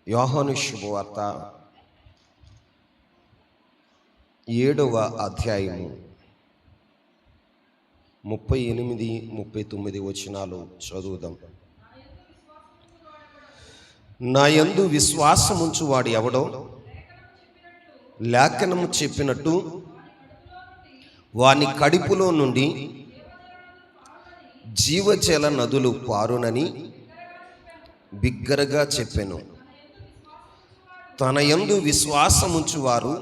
యోహాను శుభవార్త 7వ అధ్యాయము 38-39 వచనాలు చదువుదాం. నా యందు విశ్వాసముంచువాడు ఎవడో లేఖనము చెప్పినట్టు వాని కడుపులో నుండి జీవజల నదులు పారునని బిగ్గరగా చెప్పెను. తన యందు విశ్వాసముంచువారు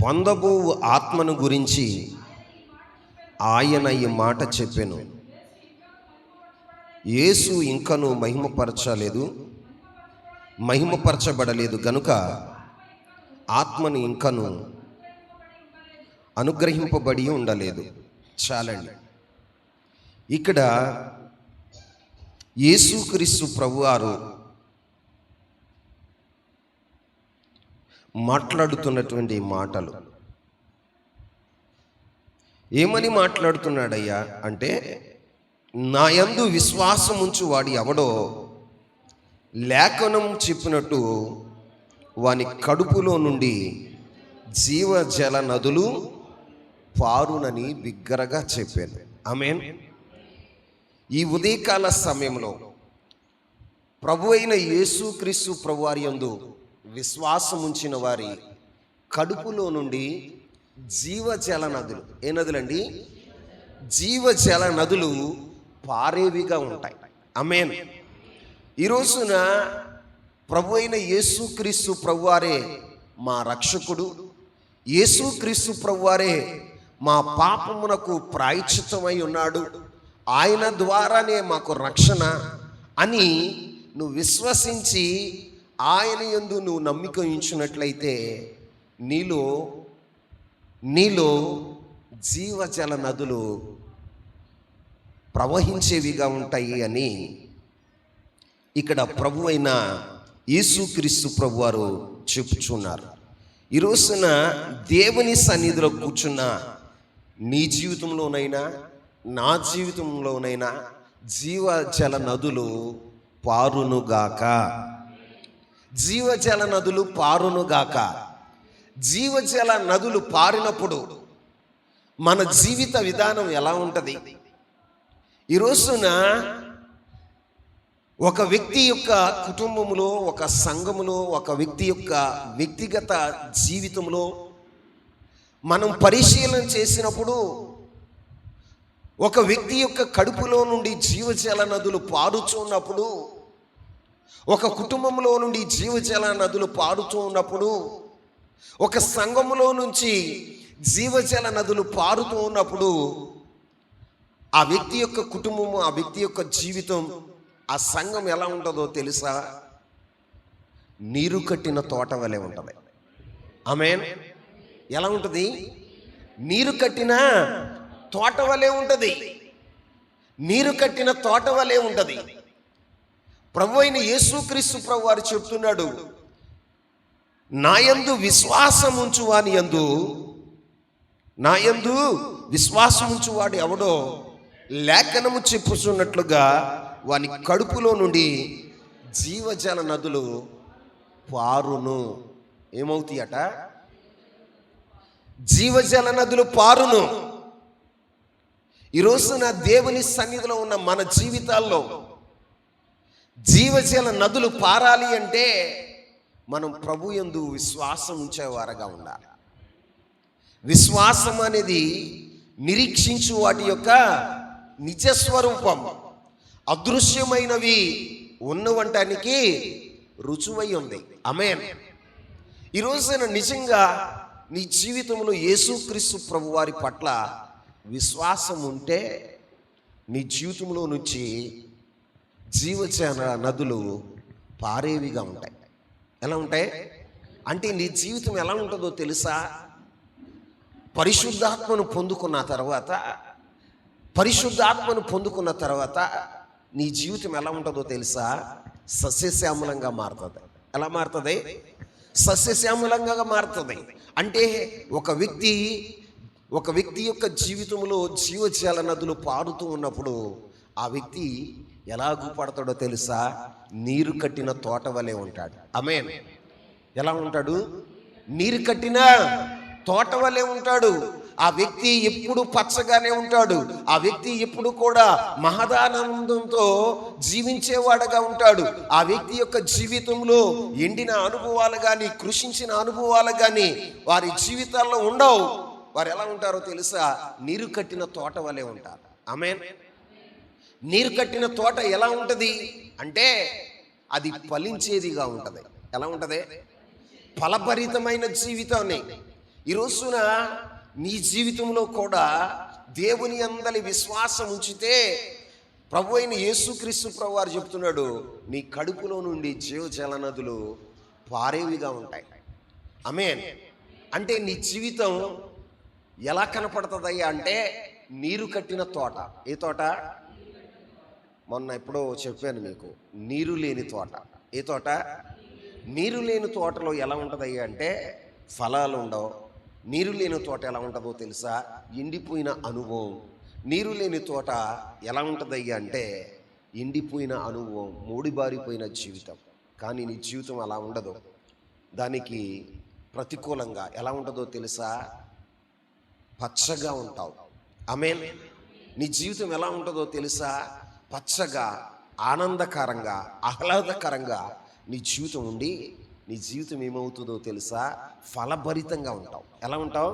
పొందబో ఆత్మను గురించి ఆయన ఈ మాట చెప్పెను. యేసు ఇంకను మహిమపరచబడలేదు గనుక ఆత్మను ఇంకను అనుగ్రహింపబడి ఉండలేదు. చాలండి. ఇక్కడ యేసుక్రీస్తు ప్రభువారు మాట్లాడుతున్నటువంటి మాటలు ఏమని మాట్లాడుతున్నాడయ్యా అంటే, నా యందు విశ్వాసం ఉంచు వాడు ఎవడో లేఖనం చెప్పినట్టు వాని కడుపులో నుండి జీవజల నదులు పారునని బిగ్గరగా చెప్పాను. ఆమేన్. ఈ ఉదయకాల సమయంలో ప్రభు అయిన యేసుక్రీస్తు ప్రభువారి యందు విశ్వాసం ఉంచిన వారి కడుపులో నుండి జీవజల నదులు, ఏ నదులండి? జీవజల నదులు పారేవిగా ఉంటాయి. ఆమేన్. ఈ రోజున ప్రభు అయిన యేసుక్రీస్తు ప్రభువారే మా రక్షకుడు, యేసుక్రీస్తు ప్రభువారే మా పాపమునకు ప్రాయశ్చిత్తమై ఉన్నాడు, ఆయన ద్వారానే మాకు రక్షణ అని నువ్వు విశ్వసించి ఆయన యందు నువ్వు నమ్మిక ఉంచినట్లయితే నీలో జీవజల నదులు ప్రవహించేవిగా ఉంటాయి అని ఇక్కడ ప్రభు అయిన యేసుక్రీస్తు ప్రభువారు చెప్పుచున్నారు. ఈ రోజున దేవుని సన్నిధిలో కూర్చున్న నీ జీవితంలోనైనా నా జీవితంలోనైనా జీవజల నదులు పారునుగాక, జీవజల నదులు పారునుగాక. జీవజల నదులు పారినప్పుడు మన జీవిత విధానం ఎలా ఉంటుంది? ఈ రోజున ఒక వ్యక్తి యొక్క కుటుంబంలో, ఒక సంఘములో, ఒక వ్యక్తి యొక్క వ్యక్తిగత జీవితంలో మనం పరిశీలన చేసినప్పుడు ఒక వ్యక్తి యొక్క కడుపులో నుండి జీవజల నదులు పారుచున్నప్పుడు, ఒక కుటుంబంలో నుండి జీవజల నదులు పారుతూ ఉన్నప్పుడు, ఒక సంఘములో నుంచి జీవజల నదులు పారుతూ ఉన్నప్పుడు ఆ వ్యక్తి యొక్క కుటుంబము, ఆ వ్యక్తి యొక్క జీవితం, ఆ సంఘం ఎలా ఉంటుందో తెలుసా? నీరు కట్టిన తోట వలె ఉంటుంది. ఆమేన్. ఎలా ఉంటుంది? నీరు కట్టిన తోట వలె ఉంటుంది. నీరు కట్టిన తోట వలె ఉంటుంది. ప్రభు అయిన యేసుక్రీస్తు ప్రభు వారు చెప్తున్నాడు, నా యందు విశ్వాసం ఉంచువాని యందు, నా యందు విశ్వాసం ఉంచువాడు ఎవడో లేఖనము చెప్పుచున్నట్లుగా వాని కడుపులో నుండి జీవజల నదులు పారును. ఏమవుతాయట? జీవజల నదులు పారును. ఈ రోజున దేవుని సన్నిధిలో ఉన్న మన జీవితాల్లో జీవజల నదులు పారాలి అంటే మనం ప్రభు యందు విశ్వాసం ఉంచేవారుగా ఉండాలి. విశ్వాసం అనేది నిరీక్షించు వాటి యొక్క నిజస్వరూపం. అదృశ్యమైనవి ఉన్నవంటానికి రుజువై ఉంది. ఆమేన్. ఈ రోజున నిజంగా నీ జీవితంలో యేసుక్రీస్తు ప్రభువారి పట్ల విశ్వాసం ఉంటే నీ జీవితంలో నుంచి జీవజల నదులు పారేవిగా ఉంటాయి. ఎలా ఉంటాయి అంటే, నీ జీవితం ఎలా ఉంటుందో తెలుసా? పరిశుద్ధాత్మను పొందుకున్న తర్వాత నీ జీవితం ఎలా ఉంటుందో తెలుసా? సస్యశ్యామలంగా మారుతుంది. ఎలా మారుతుంది? సస్యశ్యామలంగా మారుతుంది. అంటే ఒక వ్యక్తి యొక్క జీవితంలో జీవజల నదులు పారుతూ ఉన్నప్పుడు ఆ వ్యక్తి ఎలా అగుపడతాడో తెలుసా? నీరు కట్టిన తోట వలె ఉంటాడు. ఆమేన్. ఎలా ఉంటాడు? నీరు కట్టిన తోట వలె ఉంటాడు. ఆ వ్యక్తి ఎప్పుడు పచ్చగానే ఉంటాడు. ఆ వ్యక్తి ఎప్పుడు కూడా మహదానందంతో జీవించేవాడుగా ఉంటాడు. ఆ వ్యక్తి యొక్క జీవితంలో ఎండిన అనుభవాలు కానీ, కృషించిన అనుభవాలు కానీ వారి జీవితాల్లో ఉండవు. వారు ఎలా ఉంటారో తెలుసా? నీరు కట్టిన తోట వలె ఉంటారు. ఆమేన్. నీరు కట్టిన తోట ఎలా ఉంటది అంటే అది ఫలించేదిగా ఉంటది. ఎలా ఉంటది? ఫలభరితమైన జీవితాన్ని. ఈ రోజున నీ జీవితంలో కూడా దేవుని యందలి విశ్వాసం ఉంచితే ప్రభు అయిన యేసుక్రీస్తు ప్రభు వారు చెప్తున్నాడు, నీ కడుపులో నుండి జీవజల నదులు పారేవిగా ఉంటాయి. ఆమేన్. అంటే నీ జీవితం ఎలా కనపడుతుందయ్యా అంటే నీరు కట్టిన తోట. ఏ తోట? మొన్న ఎప్పుడో చెప్పాను మీకు, నీరు లేని తోట. ఏ తోట? నీరు లేని తోటలో ఎలా ఉంటుందయ్యా అంటే ఫలాలు ఉండవు. నీరు లేని తోట ఎలా ఉంటుందో తెలుసా? ఎండిపోయిన అనుభవం. నీరు లేని తోట ఎలా ఉంటుందయ్యా అంటే ఎండిపోయిన అనుభవం, మూడిబారిపోయిన జీవితం. కానీ నీ జీవితం అలా ఉండదు. దానికి ప్రతికూలంగా ఎలా ఉంటుందో తెలుసా? పచ్చగా ఉంటావు. ఆమేన్. నీ జీవితం ఎలా ఉంటుందో తెలుసా? పచ్చగా, ఆనందకరంగా, ఆహ్లాదకరంగా నీ జీవితం ఉండి నీ జీవితం ఏమవుతుందో తెలుసా? ఫలభరితంగా ఉంటావు. ఎలా ఉంటావు?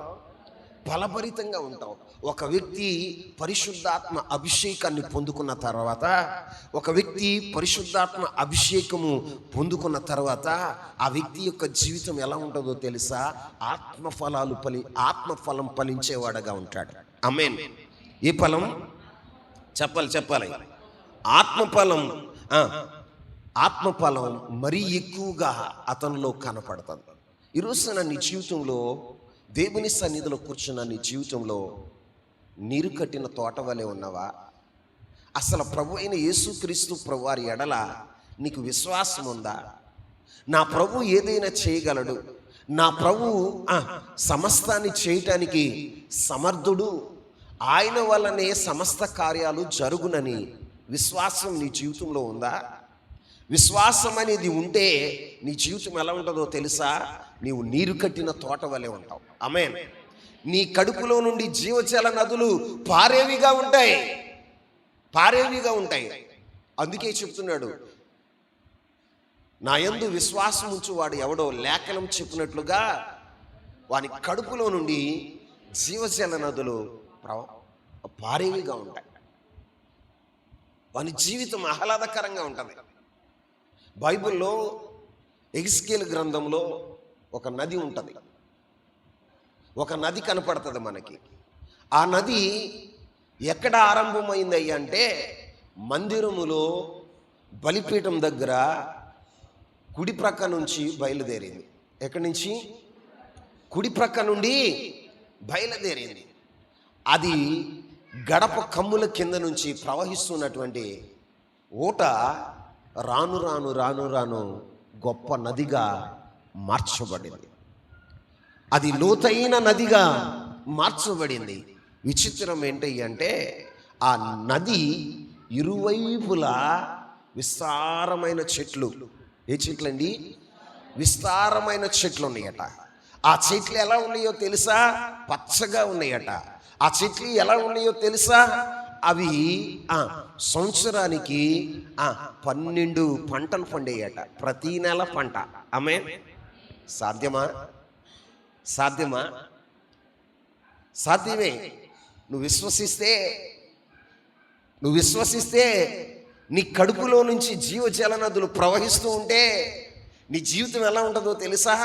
ఫలభరితంగా ఉంటావు. ఒక వ్యక్తి పరిశుద్ధాత్మ అభిషేకాన్ని పొందుకున్న తర్వాత, ఒక వ్యక్తి పరిశుద్ధాత్మ అభిషేకము పొందుకున్న తర్వాత ఆ వ్యక్తి యొక్క జీవితం ఎలా ఉంటుందో తెలుసా? ఆత్మఫలం ఫలించేవాడుగా ఉంటాడు. ఆమేన్. ఏ ఫలం? చెప్పాలి. ఆత్మఫలం మరీ ఎక్కువగా అతనిలో కనపడుతుంది. ఈరోజు నీ జీవితంలో దేవుని సన్నిధిలో కూర్చున్న నీ జీవితంలో నీరు కట్టిన తోట వలె ఉన్నావా? అసలు ప్రభు అయిన యేసుక్రీస్తు ప్రభు వారి ఎడల నీకు విశ్వాసం ఉందా? నా ప్రభు ఏదైనా చేయగలడు, నా ప్రభు సమస్తాన్ని చేయటానికి సమర్థుడు, ఆయన వల్లనే సమస్త కార్యాలు జరుగునని విశ్వాసం నీ జీవితంలో ఉందా? విశ్వాసం అనేది ఉంటే నీ జీవితం ఎలా ఉంటుందో తెలుసా? నీవు నీరు కట్టిన తోట వలె ఉంటావు. ఆమేన్. నీ కడుపులో నుండి జీవజల నదులు పారేవిగా ఉంటాయి. అందుకే చెప్తున్నాడు, నా యందు విశ్వాసం ఉంచువాడు ఎవడో లేఖనం చెప్పినట్లుగా వాని కడుపులో నుండి జీవజల నదులు పారేవిగా ఉంటాయి. వాని జీవితం ఆహ్లాదకరంగా ఉంటుంది. బైబిల్లో ఎహెజ్కేలు గ్రంథంలో ఒక నది ఉంటుంది. ఒక నది కనపడుతుంది మనకి. ఆ నది ఎక్కడ ఆరంభమైంది అంటే మందిరములో బలిపీఠం దగ్గర కుడి ప్రక్క నుంచి బయలుదేరింది. ఎక్కడి నుంచి? కుడి ప్రక్క నుండి బయలుదేరింది. అది గడప కమ్ముల కింద నుంచి ప్రవహిస్తున్నటువంటి ఊట రాను రాను గొప్ప నదిగా మార్చబడింది. అది లోతైన నదిగా మార్చబడింది. విచిత్రం ఏంటి అంటే ఆ నది ఇరువైపులా విస్తారమైన చెట్లు. ఏ చెట్లండి? విస్తారమైన చెట్లు ఉన్నాయట. ఆ చెట్లు ఎలా ఉన్నాయో తెలుసా? పచ్చగా ఉన్నాయట. ఆ చెట్లు ఎలా ఉన్నాయో తెలుసా? అవి సంవత్సరానికి 12 పంటలు పండేయట. ప్రతి నెల పంట. ఆమేన్. సాధ్యమా? సాధ్యమే. నువ్వు విశ్వసిస్తే నీ కడుపులో నుంచి జీవజల నదులు ప్రవహిస్తూ ఉంటే నీ జీవితం ఎలా ఉంటుందో తెలుసా?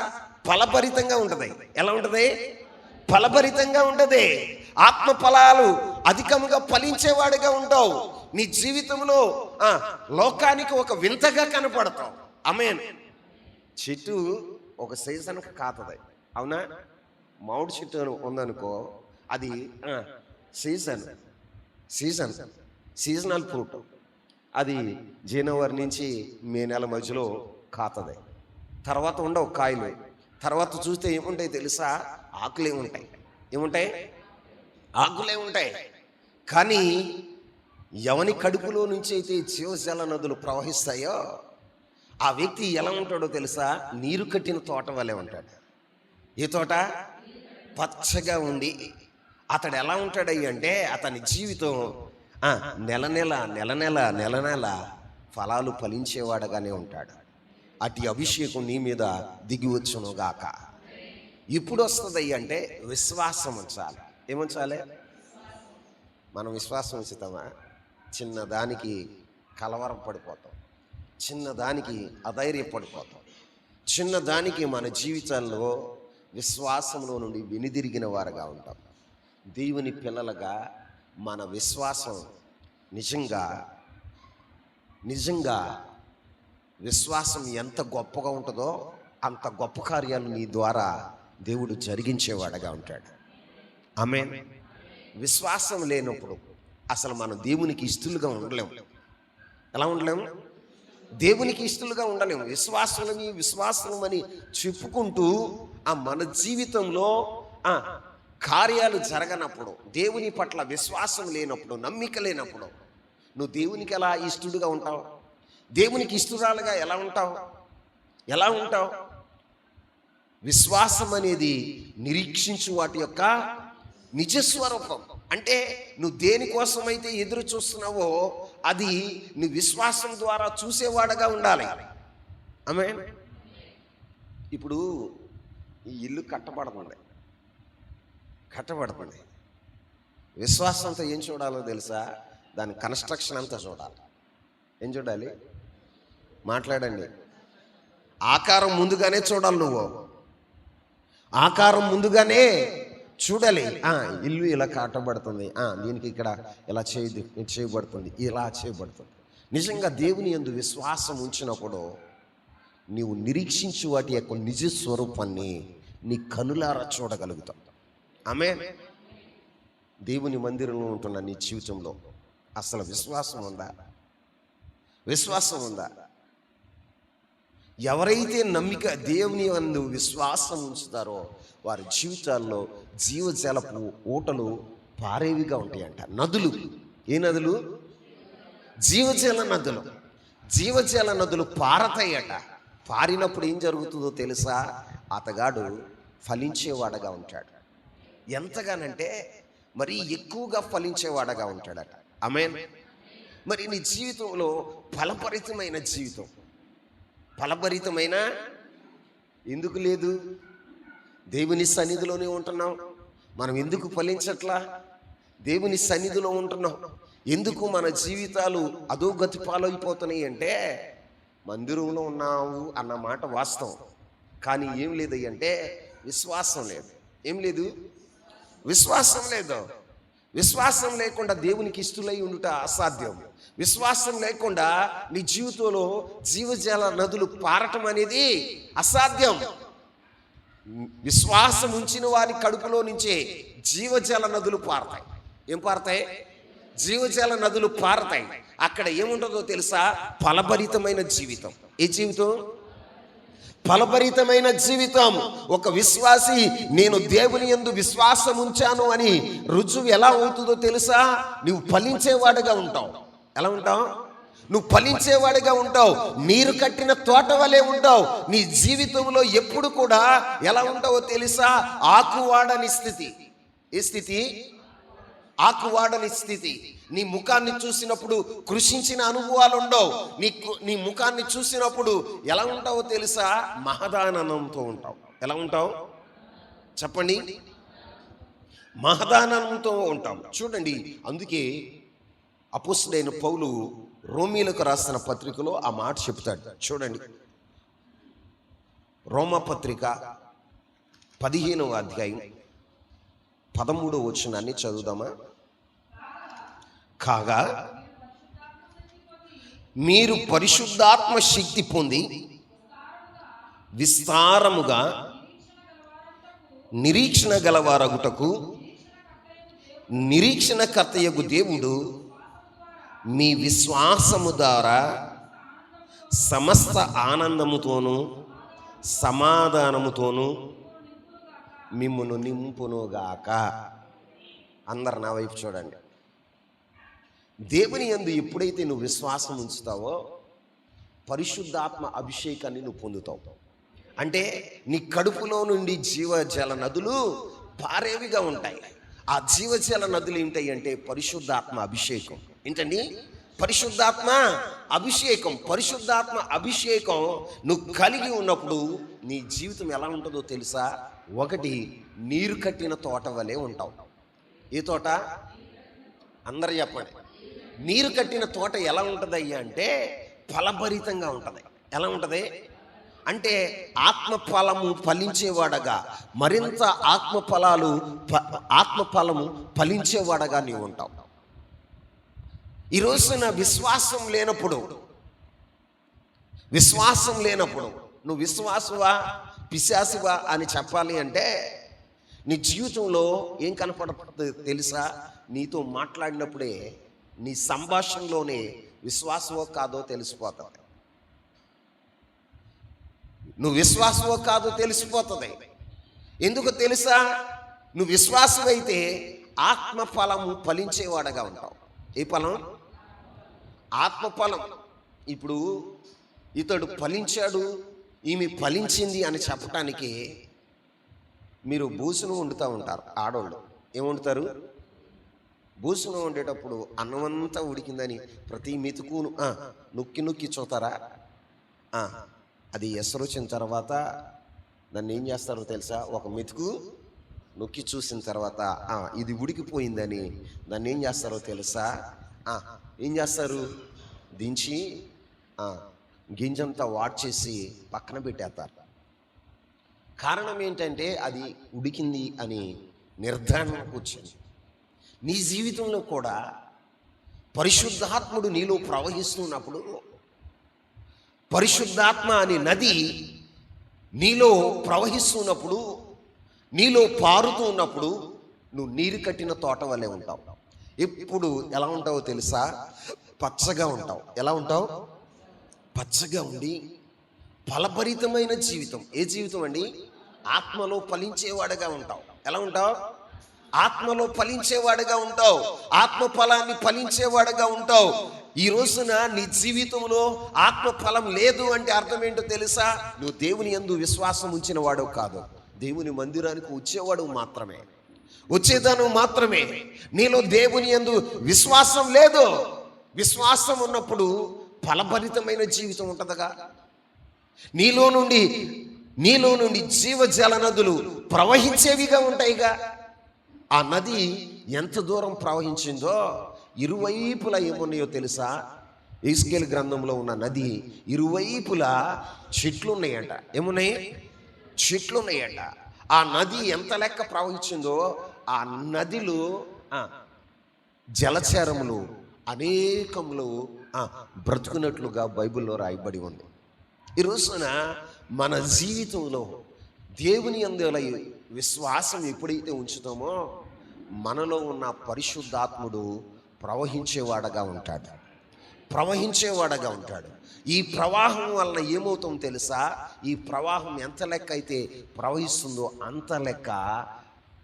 ఫలభరితంగా ఉంటుంది. ఎలా ఉంటుంది? ఫలభరితంగా ఉంటుంది. ఆత్మ ఫలాలు అధికంగా ఫలించేవాడిగా ఉంటావు. నీ జీవితంలో లోకానికి ఒక వింతగా కనపడతావు. ఆమేన్. చెట్టు ఒక సీజన్కి కాతది. అవునా? మామిడి చెట్టు ఉందనుకో, అది సీజనల్ ఫ్రూట్. అది జనవరి నుంచి మే నెల మధ్యలో కాతది. తర్వాత ఉండవు కాయలు. తర్వాత చూస్తే ఏముంటాయి తెలుసా? ఆకులే ఉంటాయి. ఏముంటాయి? ఆకులే ఉంటాయి. కానీ ఎవని కడుపులో నుంచి అయితే జీవజల నదులు ప్రవహిస్తాయో ఆ వ్యక్తి ఎలా ఉంటాడో తెలుసా? నీరు కట్టిన తోట వలె ఉంటాడు. ఏ తోట? పచ్చగా ఉండి అతడు ఎలా ఉంటాడయ్యి అంటే అతని జీవితం నెల నెల నెల నెల నెల నెల ఫలాలు ఫలించేవాడుగానే ఉంటాడు. అటు అభిషేకం నీ మీద దిగి వచ్చునుగాక. ఇప్పుడు వస్తుంది అంటే విశ్వాసం ఉంచాలి. ఏముంచాలి? మనం విశ్వాసం ఉంచుతామా? చిన్నదానికి కలవరం పడిపోతాం, చిన్నదానికి అధైర్యపడిపోతాం, చిన్నదానికి మన జీవితాల్లో విశ్వాసంలో నుండి వెనుదిరిగిన వారుగా ఉంటాం. దేవుని పిల్లలుగా మన విశ్వాసం నిజంగా నిజంగా విశ్వాసం ఎంత గొప్పగా ఉంటుందో అంత గొప్ప కార్యాలు నీ ద్వారా దేవుడు జరిగించేవాడుగా ఉంటాడు. ఆమేన్. విశ్వాసం లేనప్పుడు అసలు మనం దేవునికి ఇష్టలుగా ఉండలేము. ఎలా ఉండలేము? దేవునికి ఇష్టలుగా ఉండలేము. విశ్వాసమని చెప్పుకుంటూ మన జీవితంలో కార్యాలు జరగనప్పుడు, దేవుని పట్ల విశ్వాసం లేనప్పుడు, నమ్మిక లేనప్పుడు నువ్వు దేవునికి ఎలా ఇష్టడుగా ఉంటావు? దేవునికి ఇష్టరాలుగా ఎలా ఉంటావు? విశ్వాసం అనేది నిరీక్షించు వాటి యొక్క నిజస్వరూపం. అంటే నువ్వు దేనికోసమైతే ఎదురు చూస్తున్నావో అది నీ విశ్వాసం ద్వారా చూసేవాడుగా ఉండాలి. ఆమేన్. ఇప్పుడు ఈ ఇల్లు కట్టబడుతుంది. విశ్వాసంతో ఏం చూడాలో తెలుసా? దాని కన్స్ట్రక్షన్ అంతా చూడాలి. ఏం చూడాలి? మాట్లాడండి. ఆకారం ముందుగానే చూడాలి. నువ్వు ఆకారం ముందుగానే చూడాలి. ఇల్లు ఇలా కట్టబడుతుంది, దీనికి ఇక్కడ ఇలా చేయబడుతుంది, ఇలా చేయబడుతుంది. నిజంగా దేవుని యందు విశ్వాసం ఉంచినప్పుడు నీవు నిరీక్షించు వాటి యొక్క నిజ స్వరూపాన్ని నీ కనులారా చూడగలుగుతావు. ఆమేన్. దేవుని మందిరంలో ఉంటున్న నీ జీవితంలో అసలు విశ్వాసం ఉందా? ఎవరైతే నమ్మిక దేవుని యందు విశ్వాసం ఉంచుతారో వారి జీవితాల్లో జీవజలపు ఊటలు పారేవిగా ఉంటాయంట. నదులు. ఏ నదులు? జీవజల నదులు పారతాయట. పారినప్పుడు ఏం జరుగుతుందో తెలుసా? అతగాడు ఫలించేవాడగా ఉంటాడు. ఎంతగానంటే మరి ఎక్కువగా ఫలించేవాడగా ఉంటాడట. ఆమేన్. మరి నీ జీవితంలో ఫలభరితమైన ఎందుకు లేదు? దేవుని సన్నిధిలోనే ఉంటున్నాం. మనం ఎందుకు ఫలించట్లా? దేవుని సన్నిధిలో ఉంటున్నాం. ఎందుకు మన జీవితాలు అధోగతి పాలైపోతున్నాయి అంటే మందిరంలో ఉన్నావు అన్న మాట వాస్తవం. కానీ ఏం లేదు అంటే విశ్వాసం లేదు. ఏం లేదు? విశ్వాసం లేదు. విశ్వాసం లేకుండా దేవునికి ఇష్టలై ఉండుట అసాధ్యం. విశ్వాసం లేకుండా నీ జీవితంలో జీవజల నదులు పారటం అనేది అసాధ్యం. విశ్వాసం ఉంచిన వారి కడుపులో నుంచే జీవజల నదులు పారతాయి. ఏం పారతాయి? జీవజల నదులు పారతాయి. అక్కడ ఏముంటుందో తెలుసా? ఫలభరితమైన జీవితం. ఏ జీవితం? ఫలభరితమైన జీవితం. ఒక విశ్వాసి నేను దేవుని యందు విశ్వాసం ఉంచాను అని రుజువు ఎలా అవుతుందో తెలుసా? నువ్వు ఫలించేవాడుగా ఉంటావు. ఎలా ఉంటావు? నువ్వు ఫలించేవాడిగా ఉంటావు. నీరు కట్టిన తోట వలె ఉంటావు. నీ జీవితంలో ఎప్పుడు కూడా ఎలా ఉంటావో తెలుసా? ఆకువాడని స్థితి. ఏ స్థితి? ఆకువాడని స్థితి. నీ ముఖాన్ని చూసినప్పుడు కృషించిన అనుభవాలు ఉండవు. నీ ముఖాన్ని చూసినప్పుడు ఎలా ఉంటావో తెలుసా? మహదానందంతో ఉంటావు. ఎలా ఉంటావు చెప్పండి? మహదానందంతో ఉంటాం. చూడండి, అందుకే అపోస్తలుడైన పౌలు రోమీలకు రాసిన పత్రికలో ఆ మాట చెప్తాడు. చూడండి, రోమపత్రిక 15వ అధ్యాయం 13వ వచనాన్ని చదువుదామా? కాగా మీరు పరిశుద్ధాత్మ శక్తి పొంది విస్తారముగా నిరీక్షణ గలవారగుటకు నిరీక్షణకర్తయగు దేవుడు మీ విశ్వాసము ద్వారా సమస్త ఆనందముతోనూ సమాధానముతోనూ మిమ్మును నింపునుగాక. అందరు నా వైపు చూడండి. దేవుని యందు ఎప్పుడైతే నువ్వు విశ్వాసం ఉంచుతావో పరిశుద్ధాత్మ అభిషేకాన్ని నువ్వు పొందుతావు. అంటే నీ కడుపులో నుండి జీవజల నదులు పారేవిగా ఉంటాయి. ఆ జీవజల నదులు ఏంటాయి అంటే పరిశుద్ధాత్మ అభిషేకం. ఏంటండి? పరిశుద్ధాత్మ అభిషేకం. పరిశుద్ధాత్మ అభిషేకం నువ్వు కలిగి ఉన్నప్పుడు నీ జీవితం ఎలా ఉంటుందో తెలుసా? ఒకటి, నీరు కట్టిన తోట వలె ఉంటావు. ఏ తోట? అందరు చెప్పండి. నీరు కట్టిన తోట ఎలా ఉంటుంది అయ్యా అంటే ఫలభరితంగా ఉంటుంది. ఎలా ఉంటుంది అంటే ఆత్మఫలము ఫలించేవాడగా, మరింత ఆత్మఫలము ఫలించేవాడగా నీవు ఉంటావు. ఈ రోజున విశ్వాసం లేనప్పుడు నువ్వు విశ్వాసువా పిశాసువా అని చెప్పాలి అంటే నీ జీవితంలో ఏం కనపడుతుంది తెలుసా? నీతో మాట్లాడినప్పుడే నీ సంభాషణలోనే విశ్వాసమో కాదో తెలిసిపోతుంది. నువ్వు విశ్వాసమో కాదో తెలిసిపోతుంది. ఎందుకు తెలుసా? నువ్వు విశ్వాసమైతే ఆత్మఫలము ఫలించేవాడగా ఉంటావు. ఏ ఫలం? ఆత్మఫలం. ఇప్పుడు ఇతడు ఫలించాడు, ఈమె ఫలించింది అని చెప్పటానికి మీరు భూసును వండుతూ ఉంటారు. ఆడవాళ్ళు ఏం వండుతారు? భూసును వండేటప్పుడు అన్నమంతా ఉడికిందని ప్రతి మెతుకును నొక్కి నొక్కి చూతారా? అది ఎసరు వచ్చిన తర్వాత దాన్ని ఏం చేస్తారో తెలుసా? ఒక మెతుకు నొక్కి చూసిన తర్వాత ఇది ఉడికిపోయిందని దాన్ని ఏం చేస్తారో తెలుసా? ఏం చేస్తారు? దించి గింజంతా వాట్ చేసి పక్కన పెట్టేస్తారు. కారణం ఏంటంటే అది ఉడికింది అని నిర్ధారణకు వచ్చింది. నీ జీవితంలో కూడా పరిశుద్ధాత్ముడు నీలో ప్రవహిస్తున్నప్పుడు, పరిశుద్ధాత్మ అనే నది నీలో ప్రవహిస్తున్నప్పుడు, నీలో పారుతూ ఉన్నప్పుడు నువ్వు నీరు కట్టిన తోట వల్లే ఉంటావు. ఎప్పుడు ఎలా ఉంటావో తెలుసా? పచ్చగా ఉంటావు. ఎలా ఉంటావు? పచ్చగా ఉండి ఫలభరితమైన జీవితం. ఏ జీవితం అండి? ఆత్మలో ఫలించేవాడుగా ఉంటావు. ఎలా ఉంటావు? ఆత్మలో ఫలించేవాడుగా ఉంటావు. ఆత్మ ఫలాన్ని ఫలించేవాడుగా ఉంటావు. ఈ రోజున నీ జీవితంలో ఆత్మ ఫలం లేదు అంటే అర్థం ఏంటో తెలుసా? నువ్వు దేవుని యందు విశ్వాసం ఉంచిన వాడు కాదు. దేవుని మందిరానికి వచ్చేవాడు మాత్రమే, వచ్చేదాను మాత్రమే. నీలో దేవుని యందు విశ్వాసం లేదు. విశ్వాసం ఉన్నప్పుడు ఫలభరితమైన జీవితం ఉంటుందిగా. నీలో నుండి జీవజల నదులు ప్రవహించేవిగా ఉంటాయిగా. ఆ నది ఎంత దూరం ప్రవహించిందో ఇరువైపులా ఏమున్నాయో తెలుసా? ఎహెజ్కేలు గ్రంథంలో ఉన్న నది ఇరువైపులా చెట్లు ఉన్నాయంట. ఏమున్నాయి? చెట్లు ఉన్నాయంట. ఆ నది ఎంత లెక్క ప్రవహించిందో ఆ నదిలో జలచరములు అనేకములు బ్రతుకున్నట్లుగా బైబిల్లో రాయబడి ఉంది. ఈ రోజున మన జీవితంలో దేవుని యందు విశ్వాసం ఎప్పుడైతే ఉంచుతామో మనలో ఉన్న పరిశుద్ధాత్ముడు ప్రవహించేవాడగా ఉంటాడు. ఈ ప్రవాహం వలన ఏమవుతుందో తెలుసా? ఈ ప్రవాహం ఎంత లెక్క అయితే ప్రవహిస్తుందో అంత లెక్క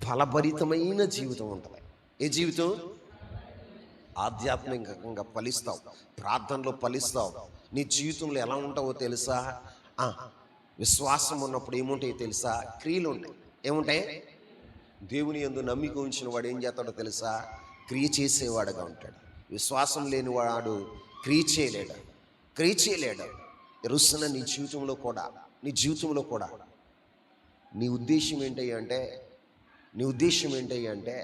ఫలభరితమైన జీవితం ఉంటుంది. ఏ జీవితం? ఆధ్యాత్మికంగా ఫలిస్తావు, ప్రార్థనలో ఫలిస్తావు. నీ జీవితంలో ఎలా ఉంటావో తెలుసా? విశ్వాసం ఉన్నప్పుడు ఏముంటాయో తెలుసా? క్రియలు ఉంటాయి. ఏముంటాయి? దేవుని యందు నమ్మిక ఉంచిన వాడు ఏం చేస్తాడో తెలుసా? క్రియ చేసేవాడుగా ఉంటాడు. విశ్వాసం లేనివాడు క్రియ చేయలేడు. రుస్తున్న నీ జీవితంలో కూడా నీ ఉద్దేశం ఏంటి అంటే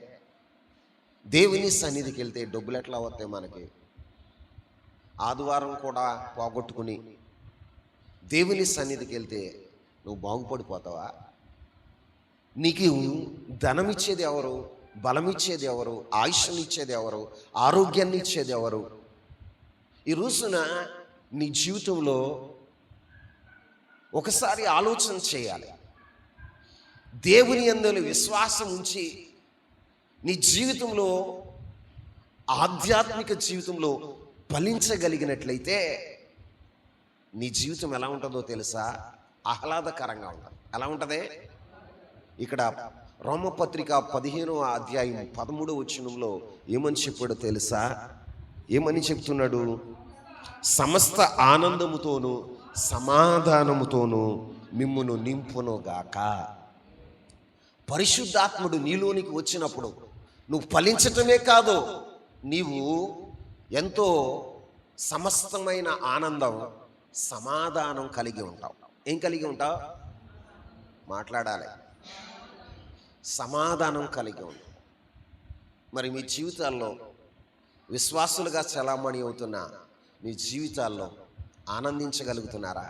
దేవుని సన్నిధికి వెళ్తే డబ్బులు ఎట్లా వస్తాయి మనకి? ఆదివారం కూడా పోగొట్టుకుని దేవుని సన్నిధికి వెళ్తే నువ్వు బాగుపడిపోతావా? నీకు ధనం ఇచ్చేది ఎవరు? బలం ఇచ్చేది ఎవరు? ఆయుష్ని ఇచ్చేది ఎవరు? ఆరోగ్యాన్ని ఇచ్చేది ఎవరు? ఈ రోజున నీ జీవితంలో ఒకసారి ఆలోచన చేయాలి. దేవుని యందు విశ్వాసం ఉంచి నీ జీవితంలో ఆధ్యాత్మిక జీవితంలో ఫలించగలిగినట్లయితే నీ జీవితం ఎలా ఉంటుందో తెలుసా? ఆహ్లాదకరంగా ఉంటుంది. ఎలా ఉంటుంది? ఇక్కడ రోమపత్రిక 15వ అధ్యాయం 13వ వచనంలో ఏమని చెప్పాడో తెలుసా? ఏమని చెప్తున్నాడు? సమస్త ఆనందముతోను సమాధానముతోను మిమ్మును నింపునుగాక. పరిశుద్ధాత్ముడు నీలోనికి వచ్చినప్పుడు నువ్వు ఫలించటమే కాదు, నీవు ఎంతో సమస్తమైన ఆనందం, సమాధానం కలిగి ఉంటావు. ఏం కలిగి ఉంటావు? మాట్లాడాలి. సమాధానం కలిగి ఉంటావు. మరి మీ జీవితాల్లో విశ్వాసులుగా చలామణి అవుతున్న మీ జీవితాల్లో ఆనందించగలుగుతున్నారా?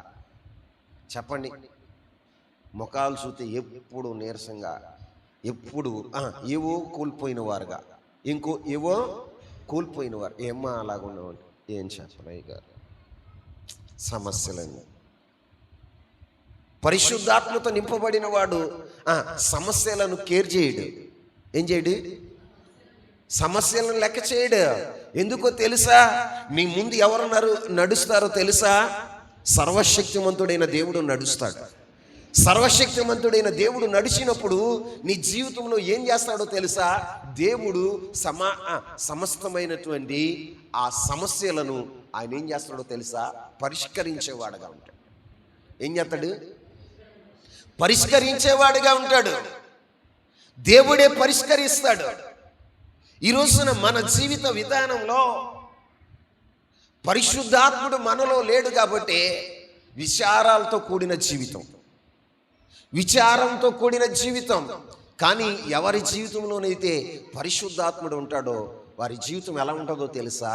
చెప్పండి. ముఖాలు చూస్తే ఎప్పుడు నీరసంగా, ఎప్పుడు ఏవో కోల్పోయిన వారుగా, ఏవో కోల్పోయిన వారు. ఏమ్మా అలాగున్నామంటే ఏం చెప్పలయ్య గారు, సమస్యలన్నీ. పరిశుద్ధాత్మతో నింపబడిన వాడు సమస్యలను కేర్ చేయడు. ఏం చేయడు? సమస్యలను లెక్క చేయడు. ఎందుకో తెలుసా? నీ ముందు ఎవరు నడుస్తారో తెలుసా? సర్వశక్తిమంతుడైన దేవుడు నడుస్తాడు. సర్వశక్తిమంతుడైన దేవుడు నడిచినప్పుడు నీ జీవితంలో ఏం చేస్తాడో తెలుసా? దేవుడు సమస్తమైనటువంటి ఆ సమస్యలను ఆయన ఏం చేస్తాడో తెలుసా? పరిష్కరించేవాడుగా ఉంటాడు. ఏం చేస్తాడు? పరిష్కరించేవాడుగా ఉంటాడు. దేవుడే పరిష్కరిస్తాడు. ఈ రోజున మన జీవిత విధానంలో పరిశుద్ధాత్ముడు మనలో లేడు కాబట్టి విచారాలతో కూడిన జీవితం, విచారంతో కూడిన జీవితం. కానీ ఎవరి జీవితంలోనైతే పరిశుద్ధాత్ముడు ఉంటాడో వారి జీవితం ఎలా ఉంటుందో తెలుసా?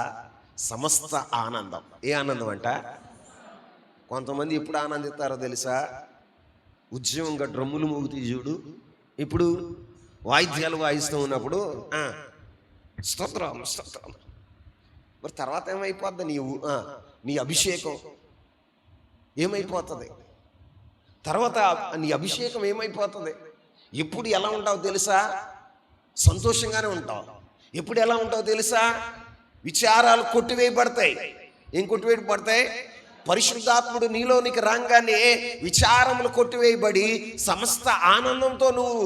సమస్త ఆనందం. ఏ ఆనందం అంట? కొంతమంది ఎప్పుడు ఆనందిస్తారో తెలుసా? ఉద్యమంగా డ్రమ్ములు మోగుతాయి చూడు, ఇప్పుడు వాయిద్యాలు వాయిస్తూ ఉన్నప్పుడు స్తోత్రం స్తోత్రం. మరి తర్వాత ఏమైపోద్ది? నీ అభిషేకం ఏమైపోతుంది? తర్వాత నీ అభిషేకం ఏమైపోతుంది? ఎప్పుడు ఎలా ఉంటావు తెలుసా? సంతోషంగానే ఉంటావు. ఎప్పుడు ఎలా ఉంటావు తెలుసా? విచారాలు కొట్టివేయబడతాయి. ఏం కొట్టివేయబడతాయి? పరిశుద్ధాత్ముడు నీలోనికి రాగానే విచారములు కొట్టివేయబడి సమస్త ఆనందంతో నువ్వు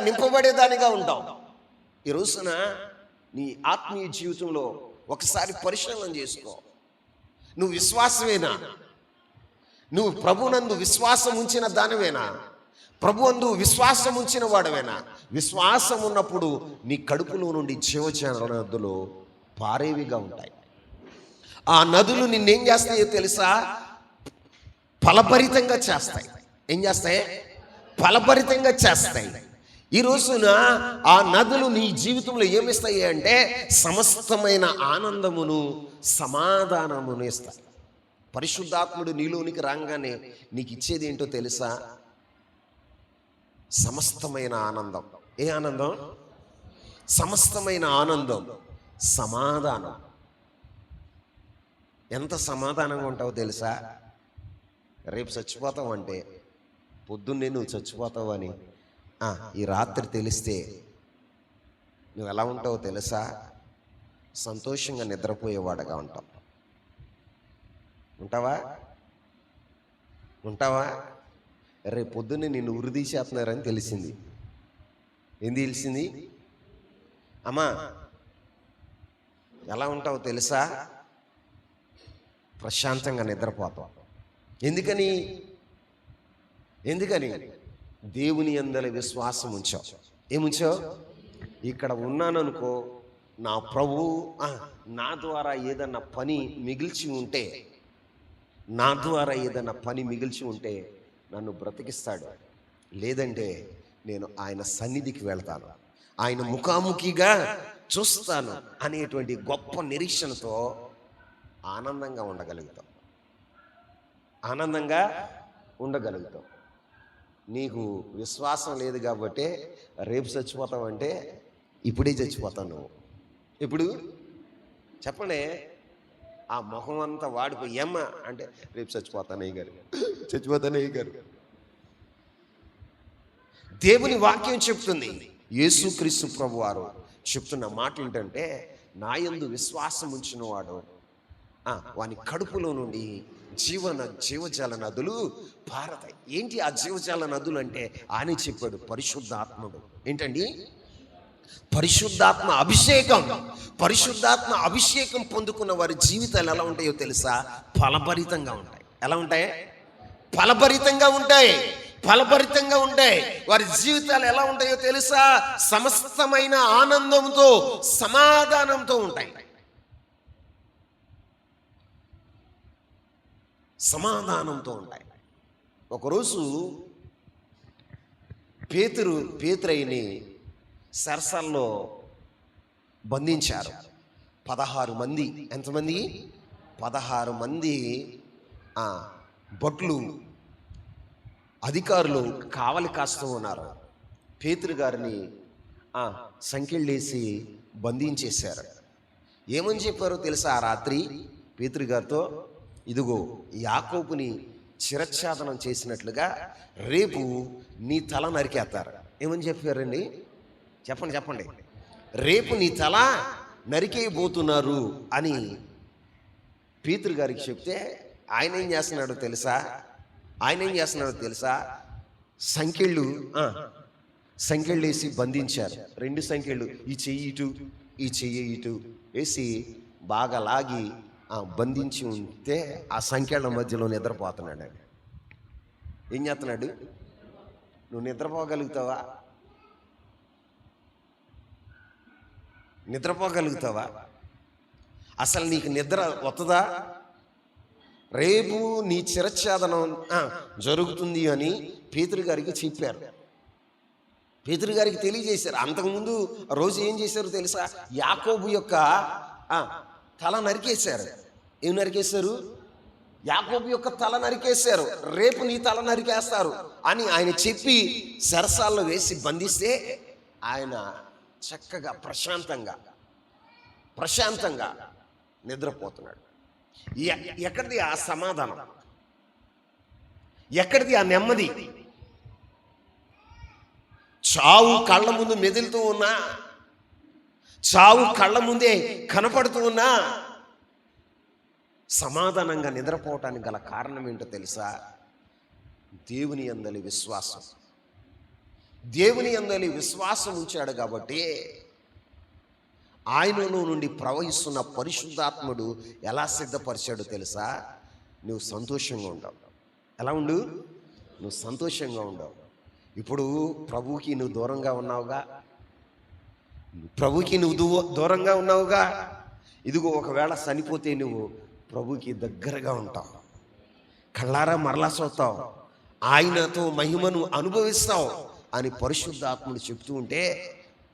నింపబడేదానిగా ఉంటావు. ఈ రోజున నీ ఆత్మీయ జీవితంలో ఒకసారి పరిశీలన చేసుకో. నువ్వు విశ్వాసమేనా? నువ్వు ప్రభునందు విశ్వాసం ఉంచిన దానివేనా? ప్రభు అందు విశ్వాసం ఉంచిన వాడవేనా? విశ్వాసం ఉన్నప్పుడు నీ కడుపులో నుండి జీవజల నదులు పారేవిగా ఉంటాయి. ఆ నదులు నిన్నేం చేస్తాయో తెలుసా? ఫలభరితంగా చేస్తాయి. ఏం చేస్తాయి? ఫలభరితంగా చేస్తాయి. ఈ రోజున ఆ నదులు నీ జీవితంలో ఏమిస్తాయి అంటే సమస్తమైన ఆనందమును, సమాధానమును ఇస్తాయి. పరిశుద్ధాత్ముడు నీలోనికి రాగానే నీకు ఇచ్చేది ఏంటో తెలుసా? సమస్తమైన ఆనందం. ఏ ఆనందం? సమస్తమైన ఆనందం, సమాధానం. ఎంత సమాధానంగా ఉంటావో తెలుసా? రేపు చచ్చిపోతావు అంటే పొద్దున్నే నువ్వు చచ్చిపోతావు అని ఈ రాత్రి తెలిస్తే నువ్వు ఎలా ఉంటావో తెలుసా? సంతోషంగా నిద్రపోయేవాడుగా ఉంటావు. ఉంటావా? రేపు పొద్దున్నే నిన్ను ఉరి తీసేస్తున్నారని తెలిసింది. ఏం తెలిసింది? అమ్మా ఎలా ఉంటావో తెలుసా? ప్రశాంతంగా నిద్రపోతావు. ఎందుకని? దేవుని యందలి విశ్వాసం ఉంచావు. ఏముంచావు? ఇక్కడ ఉన్నాననుకో, నా ప్రభువు నా ద్వారా ఏదన్నా పని మిగిల్చి ఉంటే నన్ను బ్రతికిస్తాడు. లేదంటే నేను ఆయన సన్నిధికి వెళ్తాను, ఆయన ముఖాముఖిగా చూస్తాను అనేటువంటి గొప్ప నిరీక్షణతో ఆనందంగా ఉండగలుగుతాం. నీకు విశ్వాసం లేదు కాబట్టి రేపు చచ్చిపోతావంటే ఇప్పుడే చచ్చిపోతావు నువ్వు. ఇప్పుడు చెప్పండి, ఆ మొహం అంతా వాడిపోయి ఏమ్మా అంటే రేపు చచ్చిపోతానయ్య గారు. దేవుని వాక్యం చెప్తుంది, యేసుక్రీస్తు ప్రభువారు చెప్తున్న మాట ఏంటంటే, నా యందు విశ్వాసం ఉంచిన వాడు వాని కడుపులో నుండి జీవజల నదులు పారతాయి. ఏంటి ఆ జీవజల నదులు అంటే? ఆయన చెప్పాడు, పరిశుద్ధాత్ముడు. ఏంటండి? పరిశుద్ధాత్మ అభిషేకం. పరిశుద్ధాత్మ అభిషేకం పొందుకున్న వారి జీవితాలు ఎలా ఉంటాయో తెలుసా? ఫలభరితంగా ఉంటాయి. ఎలా ఉంటాయి? ఫలభరితంగా ఉంటాయి. ఫలభరితంగా ఉంటాయి. వారి జీవితాలు ఎలా ఉంటాయో తెలుసా? సమస్తమైన ఆనందంతో, సమాధానంతో ఉంటాయి. సమాధానంతో ఉంటాయి. ఒకరోజు పేతురుని సరసల్లో బంధించారు. 16 మంది. ఎంతమంది? 16 మంది భటులు, అధికారులు కావలి కాస్తూ ఉన్నారు. పేతురు గారిని సంకెళ్ళేసి బంధించేశారు. ఏమని చెప్పారో తెలుసా? ఆ రాత్రి పేతురు గారితో, ఇదిగో యాకోబుని శిరచ్ఛేదనం చేసినట్లుగా రేపు నీ తల నరికేస్తారు. ఏమని చెప్పారండి? చెప్పండి. రేపు నీ తల నరికేయబోతున్నారు అని పేతురు గారికి చెప్తే ఆయన ఏం చేస్తున్నాడో తెలుసా? సంకెళ్ళు వేసి బంధించారు. 2 సంకెళ్ళు, ఈ చెయ్యి ఇటు, ఈ చెయ్యి ఇటు వేసి బాగా లాగి బంధించి ఉంటే ఆ సంఖ్యల మధ్యలో నిద్రపోతున్నాడు. ఏం చేస్తున్నాడు? నువ్వు నిద్రపోగలుగుతావా? అసలు నీకు నిద్ర వస్తుందా? రేపు నీ శిరచ్ఛేదనం జరుగుతుంది అని పేతురు గారికి చెప్పారు. పేతురు గారికి తెలియజేశారు. అంతకుముందు రోజు ఏం చేశారో తెలుసా? యాకోబు యొక్క తల నరికేశారు. ఏం నరికేశారు? యాకోబు యొక్క తల నరికేశారు. రేపు నీ తల నరికేస్తారు అని ఆయన చెప్పి సరసాల్లో వేసి బంధిస్తే ఆయన చక్కగా ప్రశాంతంగా నిద్రపోతున్నాడు. ఎక్కడిది ఆ సమాధానం? ఎక్కడిది ఆ నెమ్మది? చావు కళ్ళ ముందు మెదులుతూ ఉన్నా, చావు కళ్ళ ముందే కనపడుతూ ఉన్నా సమాధానంగా నిద్రపోవటానికి గల కారణం ఏంటో తెలుసా? దేవుని యందలి విశ్వాసం. దేవుని యందలి విశ్వాసం ఉంచాడు కాబట్టి ఆయనలో నుండి ప్రవహిస్తున్న పరిశుద్ధాత్ముడు ఎలా సిద్ధపరిచాడో తెలుసా? నువ్వు సంతోషంగా ఉండవు. ఎలా ఉండు? నువ్వు సంతోషంగా ఉండవు. ఇప్పుడు ప్రభువుకి నువ్వు దూరంగా ఉన్నావుగా. ఇదిగో ఒకవేళ చనిపోతే నువ్వు ప్రభుకి దగ్గరగా ఉంటావు. కళ్ళారా మరలా చూస్తావు. ఆయనతో మహిమను అనుభవిస్తావు అని పరిశుద్ధాత్ముడు చెప్తూ ఉంటే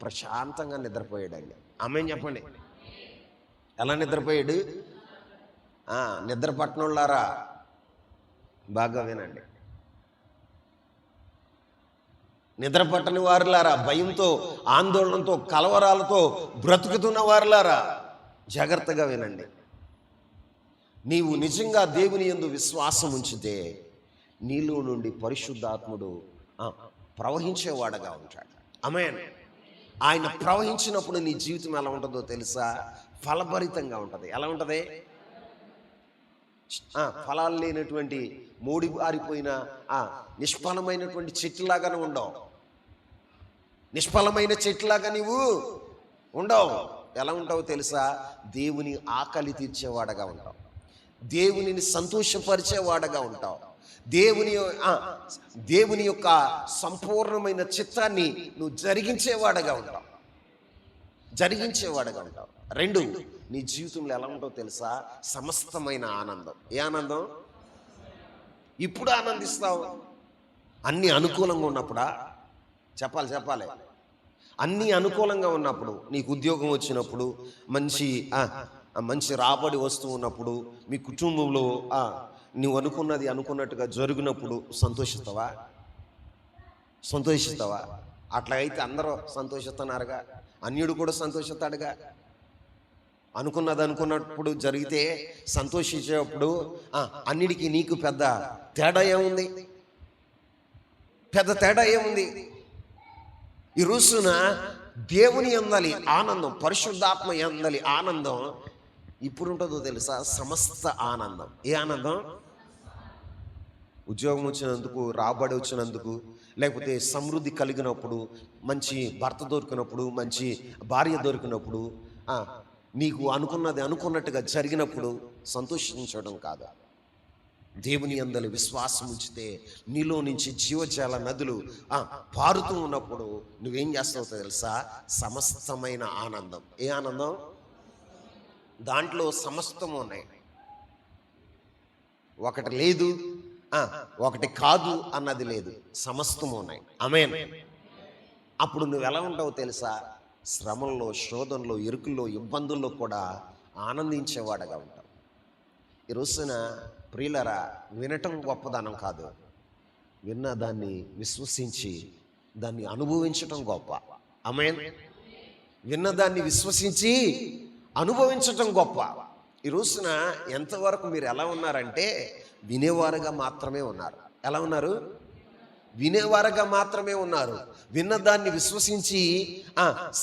ప్రశాంతంగా నిద్రపోయాడండి. ఆమేన్ చెప్పండి. ఎలా నిద్రపోయాడు? నిద్ర పట్టణంలారా బాగా వినండి. నిద్ర పట్టని వారులారా, భయంతో, ఆందోళనతో, కలవరాలతో బ్రతుకుతున్న వారులారా జాగ్రత్తగా వినండి. నీవు నిజంగా దేవుని యందు విశ్వాసం ఉంచితే నీలో నుండి పరిశుద్ధాత్ముడు ప్రవహించేవాడుగా ఉంటాడు. ఆమేన్. ఆయన ప్రవహించినప్పుడు నీ జీవితం ఎలా ఉంటుందో తెలుసా? ఫలభరితంగా ఉంటుంది. ఎలా ఉంటుంది? ఫలాలు లేనటువంటి మూడి బారిపోయిన నిష్ఫలమైనటువంటి చెట్టులాగానే ఉండవు. నిష్ఫలమైన చెట్టులాగా నీవు ఉండవు. ఎలా ఉంటావో తెలుసా? దేవుని ఆకలి తీర్చేవాడగా ఉంటావు. దేవునిని సంతోషపరిచేవాడగా ఉంటావు. దేవుని యొక్క సంపూర్ణమైన చిత్తాన్ని నువ్వు జరిగించేవాడగా ఉంటావు. 2, నీ జీవితంలో ఎలా ఉంటావో తెలుసా? సమస్తమైన ఆనందం. ఏ ఆనందం? ఇప్పుడు ఆనందిస్తావు. అన్నీ అనుకూలంగా ఉన్నప్పుడా? చెప్పాలి. అన్నీ అనుకూలంగా ఉన్నప్పుడు, నీకు ఉద్యోగం వచ్చినప్పుడు, మంచి రాబడి వస్తూ ఉన్నప్పుడు, మీ కుటుంబంలో నువ్వు అనుకున్నట్టుగా జరిగినప్పుడు సంతోషిస్తావా? అట్లాగైతే అందరూ సంతోషిస్తున్నారుగా. అన్యుడు కూడా సంతోషిస్తాడుగా. అనుకున్నప్పుడు జరిగితే సంతోషించేటప్పుడు అన్నిటికీ నీకు పెద్ద తేడా ఏముంది? ఈ రోజున దేవుని యందలి ఆనందం, పరిశుద్ధాత్మ యందలి ఆనందం ఇప్పుడు ఉంటుందో తెలుసా? సమస్త ఆనందం. ఏ ఆనందం? ఉద్యోగం వచ్చినందుకు, రాబడి వచ్చినందుకు, లేకపోతే సమృద్ధి కలిగినప్పుడు, మంచి భర్త దొరికినప్పుడు, మంచి భార్య దొరికినప్పుడు, నీకు అనుకున్నది అనుకున్నట్టుగా జరిగినప్పుడు సంతోషించడం కాదు. దేవుని యందలి విశ్వాసం ఉంచితే నీలో నుంచి జీవజాల నదులు పారుతూ ఉన్నప్పుడు నువ్వేం చేస్తావో తెలుసా? సమస్తమైన ఆనందం. ఏ ఆనందం? దాంట్లో సమస్తము ఉన్నాయి. ఒకటి లేదు, ఒకటి కాదు అన్నది లేదు, సమస్తము ఉన్నాయి. ఆమేన్. అప్పుడు నువ్వు ఎలా ఉంటావో తెలుసా? శ్రమల్లో, శోధనలో, ఇరుకుల్లో, ఇబ్బందుల్లో కూడా ఆనందించేవాడుగా ఉంటావు. ఈ రోజున ప్రియులరా, వినటం గొప్పదనం కాదు, విన్న దాన్ని విశ్వసించి దాన్ని అనుభవించటం గొప్ప. ఆమేన్. విన్నదాన్ని విశ్వసించి అనుభవించటం గొప్ప. ఈ రోజున ఎంతవరకు మీరు ఎలా ఉన్నారంటే వినేవారుగా మాత్రమే ఉన్నారు. ఎలా ఉన్నారు? వినేవారుగా మాత్రమే ఉన్నారు. విన్నదాన్ని విశ్వసించి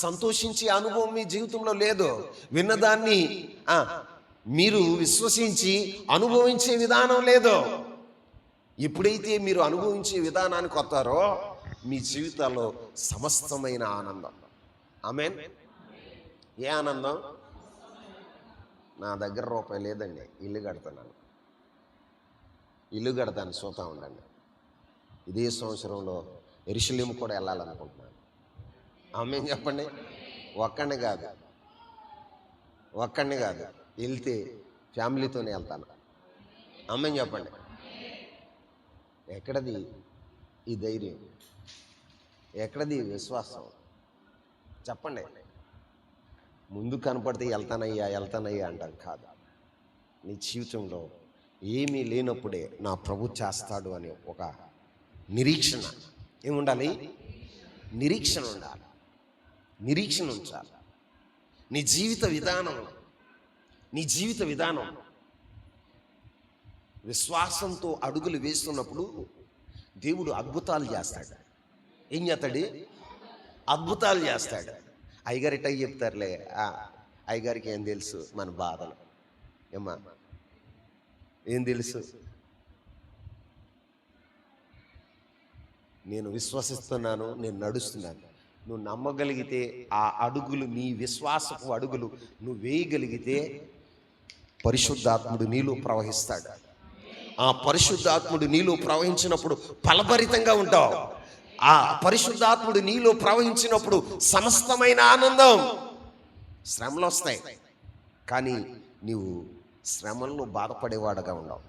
సంతోషించే అనుభవం మీ జీవితంలో లేదు. విన్నదాన్ని మీరు విశ్వసించి అనుభవించే విధానం లేదు. ఎప్పుడైతే మీరు అనుభవించే విధానానికి వస్తారో మీ జీవితాల్లో సమస్తమైన ఆనందం. ఆమేన్. ఏ ఆనందం? నా దగ్గర రూపాయి లేదండి, ఇల్లు కడతాను, చూస్తూ ఉండండి. ఇదే సంవత్సరంలో యెరూషలేము కూడా వెళ్ళాలనుకుంటున్నాను. ఆమేన్ చెప్పండి. ఒక్కడిని కాదు, వెళ్తే ఫ్యామిలీతోనే వెళ్తాను. ఆమేన్ చెప్పండి. ఎక్కడది ఈ ధైర్యం? ఎక్కడది విశ్వాసం? చెప్పండి. ముందు కనపడితే వెళ్తానయ్యా అంటాం కాదు. నీ జీవితంలో ఏమీ లేనప్పుడే నా ప్రభు చేస్తాడు అనే ఒక నిరీక్షణ ఏముండాలి? నిరీక్షణ ఉండాలి. నిరీక్షణ ఉంచాలి. నీ జీవిత విధానం విశ్వాసంతో అడుగులు వేస్తున్నప్పుడు దేవుడు అద్భుతాలు చేస్తాడు. ఏం చేస్తాడు? అద్భుతాలు చేస్తాడు. అయ్యగారు ఇట్లా చెప్తారులే, అయ్యగారికి ఏం తెలుసు మన బాధలు? ఏమ్మా ఏం తెలుసు? నేను విశ్వసిస్తున్నాను, నేను నడుస్తున్నాను. నువ్వు నమ్మగలిగితే ఆ అడుగులు, నీ విశ్వాసపు అడుగులు నువ్వు వేయగలిగితే పరిశుద్ధాత్ముడు నీలో ప్రవహిస్తాడు. ఆ పరిశుద్ధాత్ముడు నీలో ప్రవహించినప్పుడు ఫలభరితంగా ఉంటావు. ఆ పరిశుద్ధాత్ముడు నీలో ప్రవహించినప్పుడు సమస్తమైన ఆనందం. శ్రమలు వస్తాయి, కానీ నీవు శ్రమల్లో బాధపడేవాడుగా ఉండవు.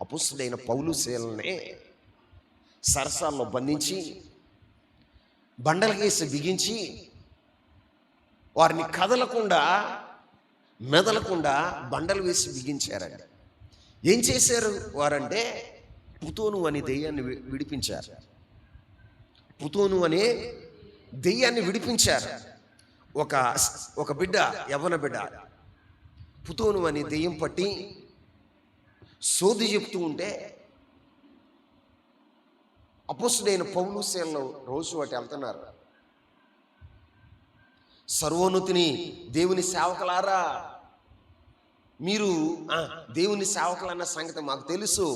అపుస్తుడైన పౌలు శీలనే సరసాల్లో బంధించి బండలకేసి బిగించి వారిని కదలకుండా మెదలకుండా బండలు వేసి బిగించారండి. ఏం చేశారు వారంటే పుతోను అనే దెయ్యాన్ని విడిపించారు. ఒక బిడ్డ, యవ్వన బిడ్డ పుతోను అనే దెయ్యం పట్టి సోది చెప్తూ ఉంటే అపోస్తుడైన పౌలు శీలలు రోజు వాటి వెళ్తున్నారు. సర్వోన్నతిని దేవుని సేవకులారా, మీరు దేవుని సేవకులన్న సంగతి మాకు తెలుసు,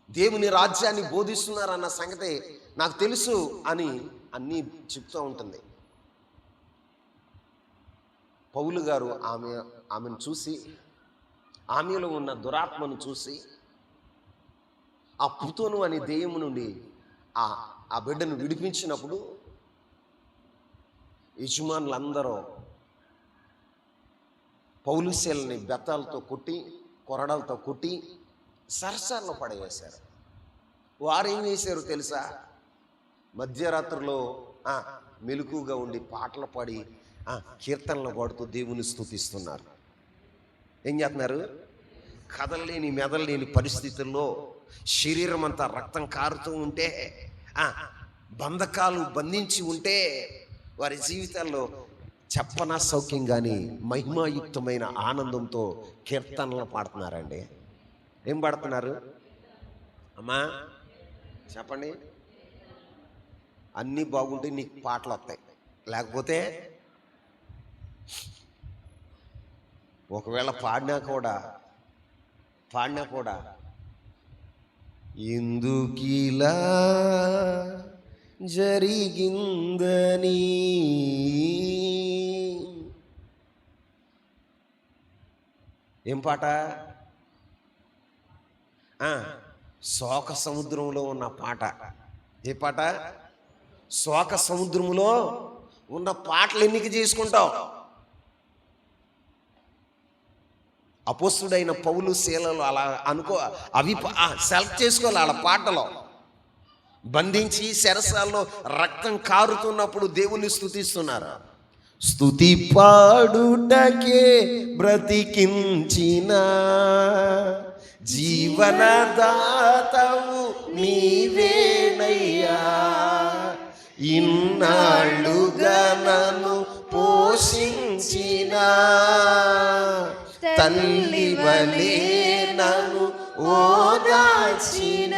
దేవుని రాజ్యాన్ని బోధిస్తున్నారన్న సంగతి నాకు తెలుసు అని అన్నీ చెప్తూ ఉంటుంది. పౌలు గారు ఆమెను చూసి, ఆమెలో ఉన్న దురాత్మను చూసి, ఆ పుతోను అనే దెయ్యము నుండి ఆ బిడ్డను విడిపించినప్పుడు యజమానులందరూ పౌలు శీలని బెత్తాలతో కొట్టి, కొరడాలతో కొట్టి సరసాల్లో పడవేశారు. వారేం చేశారు తెలుసా? మధ్యరాత్రిలో మెలకుగా ఉండి పాటలు పాడి కీర్తనలు పాడుతూ దేవుని స్తుతిస్తున్నారు. ఏం చేస్తున్నారు? కదలలేని మెదలలేని పరిస్థితుల్లో శరీరం అంతా రక్తం కారుతూ ఉంటే, బంధకాలు బంధించి ఉంటే వారి జీవితాల్లో చెప్పనా సౌఖ్యం కానీ మహిమాయుక్తమైన ఆనందంతో కీర్తనలు పాడుతున్నారండి. ఏం పాడుతున్నారు అమ్మా? చెప్పండి. అన్నీ బాగుంటే నీకు పాటలు వస్తాయి, లేకపోతే ఒకవేళ పాడినా కూడా ఎందుకిలా జరిగిందని ఏం పాట? శోక సముద్రంలో ఉన్న పాట. ఏ పాట? శోక సముద్రంలో ఉన్న పాటలు ఎన్నిక చేసుకుంటావు? అపోస్తుడైన పౌలు శీలలు అలా అవి సెలెక్ట్ చేసుకోవాలి. వాళ్ళ పాటలో బంధించి చెరసాల్లో రక్తం కారుతున్నప్పుడు దేవుని స్తుతిస్తున్నారు. స్తుతి పాడుటకే బ్రతికించిన జీవనదాతవు నీవేనయ్యా, ఇన్నాళ్ళుగా నన్ను పోషించిన తల్లి వలే నన్ను ఓదార్చిన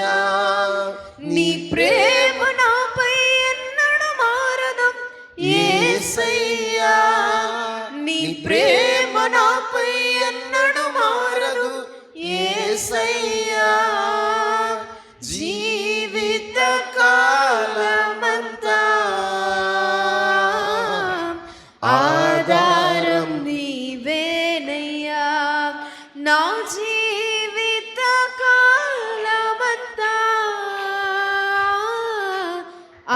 నీ ప్రేమ నాపై ఎన్నడూ మారదు యేసయ్యా, నీ ప్రేమ నాపై ఎన్నడూ మారదు యేసయ్యా. జీవిత కాలమంతా ఆధారం నీవేనయ్యా, నా జీవిత కాలమంతా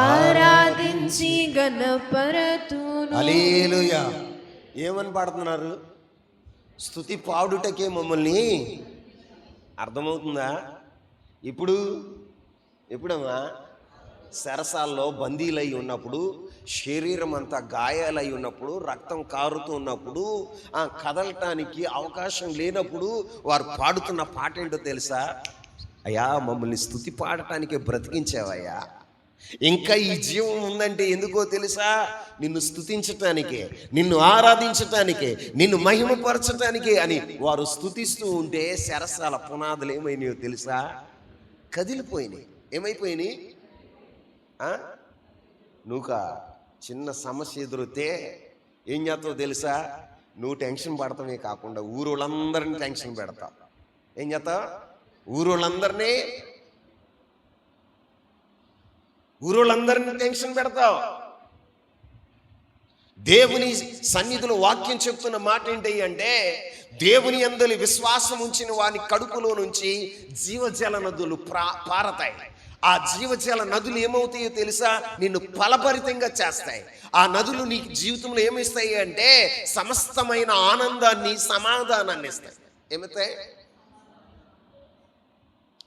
ఆరాధించి గణపరతును. హల్లెలూయా. ఏమని పాడుతున్నారు? స్తుతి పాడుటకే మమ్మల్ని. అర్థమవుతుందా? ఎప్పుడమ్మా? సరసాల్లో బందీలై ఉన్నప్పుడు, శరీరం అంతా గాయాలై ఉన్నప్పుడు, రక్తం కారుతూ ఉన్నప్పుడు, కదలటానికి అవకాశం లేనప్పుడు వారు పాడుతున్న పాట ఏంటో తెలుసా? అయ్యా, మమ్మల్ని స్తుతి పాడటానికే బ్రతికించావయ్యా. ఇంకా ఈ జీవం ఉందంటే ఎందుకో తెలుసా? నిన్ను స్తుతించటానికే, నిన్ను ఆరాధించటానికే, నిన్ను మహిమపరచటానికే అని వారు స్తుతిస్తూ ఉంటే శరసాల పునాదులు ఏమైనాయో తెలుసా? కదిలిపోయినాయి. ఏమైపోయినాయి? నువ్వు చిన్న సమస్య ఎదురుతే ఏం చేస్తావు తెలుసా? నువ్వు టెన్షన్ పడతామే కాకుండా ఊరోళ్ళందరినీ టెన్షన్ పెడతావు. ఏం చేస్తావు? ఊరోళ్ళందరినీ టెన్షన్ పెడతావు. దేవుని సన్నిధిలో వాక్యం చెప్తున్న మాట ఏంటి అంటే, దేవుని యందలి విశ్వాసం ఉంచిన వాని కడుపులో నుంచి జీవజల నదులు పారతాయి. ఆ జీవజల నదులు ఏమవుతాయో తెలుసా? నిన్ను ఫలభరితంగా చేస్తాయి. ఆ నదులు నీకు జీవితంలో ఏమిస్తాయి అంటే సమస్తమైన ఆనందాన్ని, సమాధానాన్ని ఇస్తాయి. ఏమిస్తాయి?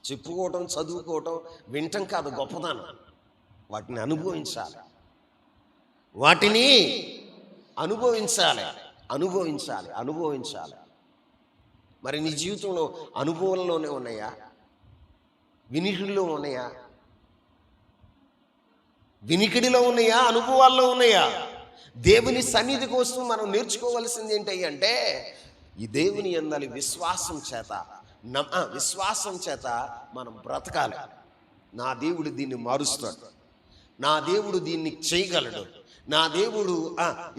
చెప్పుకోవటం, చదువుకోవటం, వింటం కాదు గొప్పదనం. వాటిని అనుభవించాలి. మరి నీ జీవితంలో అనుభవంలోనే ఉన్నాయా? వినికిడిలో ఉన్నాయా? అనుభవాల్లో ఉన్నాయా? దేవుని సన్నిధికి వస్తూ మనం నేర్చుకోవలసింది ఏంటి అంటే, ఈ దేవుని యందలి విశ్వాసం చేత మనం బ్రతకాలి. నా దేవుడు దీన్ని మారుస్తాడు, నా దేవుడు దీన్ని చేయగలడు, నా దేవుడు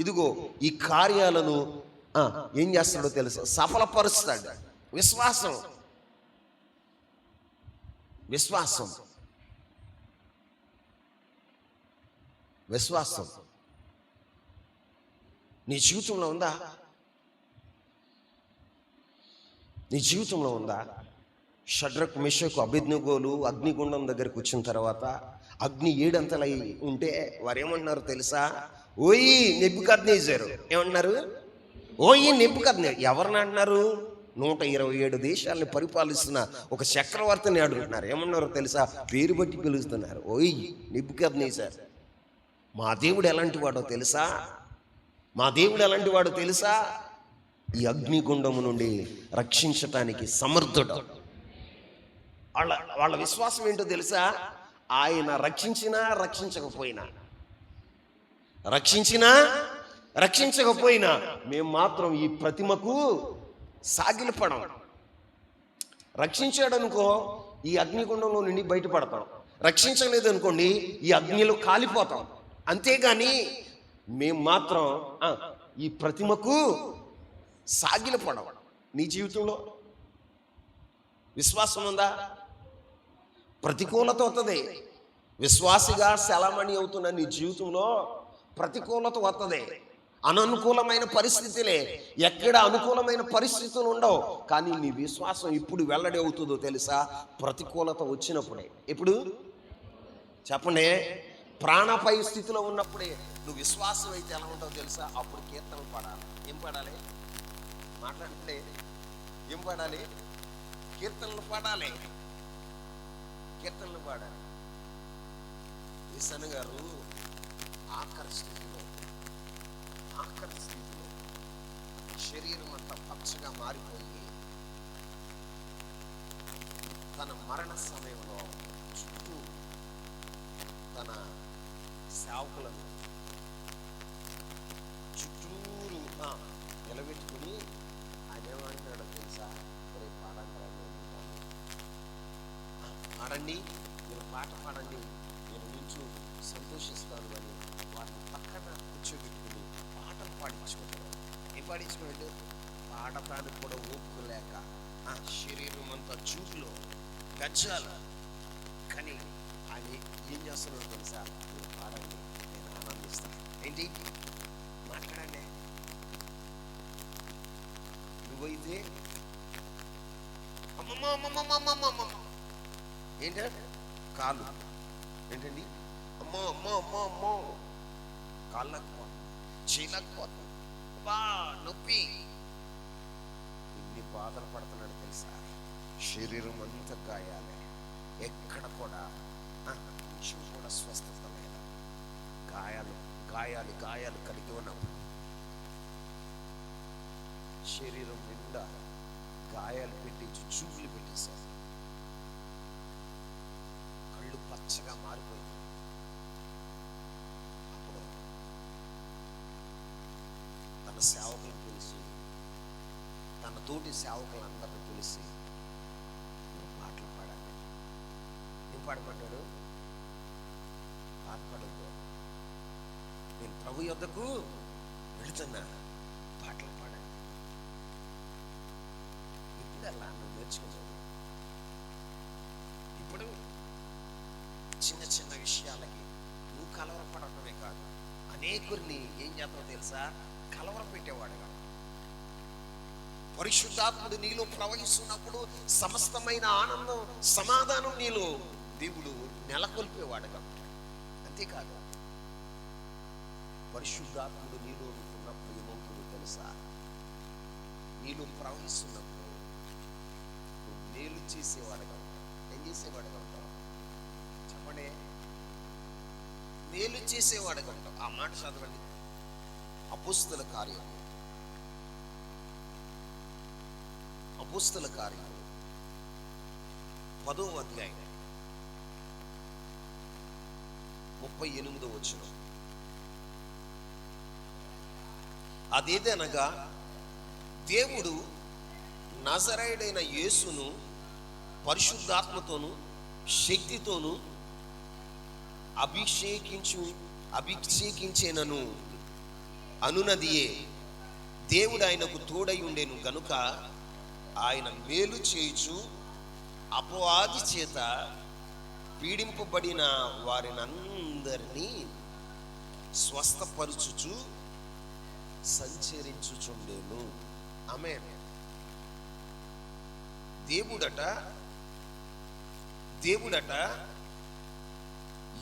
ఇదిగో ఈ కార్యాలను ఏం చేస్తాడో తెలుసా? సఫలపరుస్తాడు. విశ్వాసం నీ జీవితంలో ఉందా? షడ్రక్, మెషకు, అబేద్నెగోలు అగ్నిగుండం దగ్గరకు వచ్చిన తర్వాత అగ్ని 7 అంతలై ఉంటే వారు ఏమంటున్నారు తెలుసా? ఓయి నెబుకద్నెజరు. ఏమంటున్నారు? ఓయి నెబుకద్నెజరు. ఎవరిని అంటున్నారు? 127 దేశాలని పరిపాలిస్తున్న ఒక చక్రవర్తిని అడుగుతున్నారు. ఏమన్నారో తెలుసా? పేరు బట్టి పిలుస్తున్నారు. ఓయ్ నెబుకద్నెజరు, మా దేవుడు ఎలాంటి వాడో తెలుసా? ఈ అగ్నిగుండము నుండి రక్షించటానికి సమర్థుడు. వాళ్ళ విశ్వాసం ఏంటో తెలుసా? ఆయన రక్షించినా రక్షించకపోయినా మేము మాత్రం ఈ ప్రతిమకు సాగిలపడం. రక్షించాడనుకో ఈ అగ్నిగుండంలో నుండి బయటపడతాం, రక్షించలేదనుకోండి ఈ అగ్నిలో కాలిపోతాం. అంతేగాని మేము మాత్రం ఈ ప్రతిమకు సాగిలపడవు. నీ జీవితంలో విశ్వాసం ఉందా? ప్రతికూలత వస్తుంది. విశ్వాసిగా సెలమణి అవుతున్న నీ జీవితంలో ప్రతికూలత వస్తుంది. అననుకూలమైన పరిస్థితులే, ఎక్కడ అనుకూలమైన పరిస్థితులు ఉండవు. కానీ నీ విశ్వాసం ఇప్పుడు వెల్లడి అవుతుందో తెలుసా? ప్రతికూలత వచ్చినప్పుడే. ఇప్పుడు చెప్పండి, ప్రాణాపాయ స్థితిలో ఉన్నప్పుడే నువ్వు విశ్వాసం అయితే ఎలా ఉంటావు తెలుసా? అప్పుడు కీర్తనలు పాడాలి. ఏం పాడాలి? మాట్లాడితే ఏం పాడాలి? కీర్తనలు పాడాలి. కీర్తనలు పాడాలి. ఈసన్ గారు ఆఖరి స్థితిలో శరీరం అంతా పచ్చగా మారిపోయి తన మరణ సమయంలో చుట్టూ తన సేవకులను చుట్టూరు నిలబెట్టుకుని ఆయన ఏమంటాడో తెలుసా? రేపు పాడండి, మీరు పాట పాడండి, నేను నుంచు సంతోషిస్తాను అని వారిని పక్కన కూర్చోబెట్టుకుని పాటలు పాడించుకుంటారు. ఏం పాడించుకున్నాడు? పాడటానికి కూడా ఓపిక లేక శరీరం అంతా చూపులో గజ్జాలు. కానీ ఆయన ఏం చేస్తున్నాడు తెలుసా? మీరు పాడండి, నేను ఆనందిస్తాను. ఏంటి? మాట్లాడండి. నువ్వైతే అమ్మమ్మ ఏంటంటే కాలు ఏంటండి? అమ్మో అమ్మో అమ్మో అమ్మో, కాళ్ళకపోతాం, చేయలేకపోతాం, బా నొప్పి. ఇన్ని బాధలు పడుతున్నాడు తెలుసా? శరీరం అంతా గాయాలే, ఎక్కడ కూడా కొంచెం కూడా స్వస్థత లేదు. గాయాలు గాయాలు గాయాలు కలిగి ఉన్నప్పుడు శరీరం నిండా గాయాలు పెట్టించి చూపులు పెట్టేశారు. కళ్ళు పచ్చగా మారిపోయింది. అప్పుడు తన సేవకులను పిలిచి, తన తోటి సేవకులందరిని పిలిచి పాటలు పాడాలి. ఏం పాడమంటాడు? బాధపడద్దు, నేను ప్రభు యొద్దకు వెళుతున్నా, పాటలు పాడాలి. ఇప్పుడు అలా నువ్వు నేర్చుకున్నావు. ఇప్పుడు చిన్న చిన్న విషయాలకి నువ్వు కలవరపడటమే కాదు, అనేకుల్ని ఏం చేస్తావు తెలుసా? కలవర పెట్టేవాడుగా. పరిశుద్ధాత్ముడు నీలో ప్రవహిస్తున్నప్పుడు సమస్తమైన ఆనందం, సమాధానం నీలో దేవుడు నెలకొల్పేవాడుగా. అంతేకాదు, పరిశుద్ధాత్ముడు నీలో ఉన్నప్పుడు ఏమవుతుందో తెలుసా? నీలో ప్రవహిస్తున్నప్పుడు నువ్వు మేలు చేసేవాడుగా ఉంటావు. ఏం చేసేవాడుగా ఉంటావు? చెప్పండి. మేలు చేసేవాడుగా ఉంటావు. ఆ మాట చదవండి. అపోస్తల కార్యము 10వ అధ్యాయం 38వ వచనం. అదేదనగా దేవుడు నజరేయుడైన యేసును పరిశుద్ధాత్మతోను శక్తితోను అభిషేకించేనను అనునదియే. దేవుడు ఆయనకు తోడై ఉండేను గనుక ఆయన మేలు చేయుచు అపవాది చేత పీడింపబడిన వారినందరినీ స్వస్థపరచుచు సంచరించుచుండేను. ఆమేన్. దేవుడట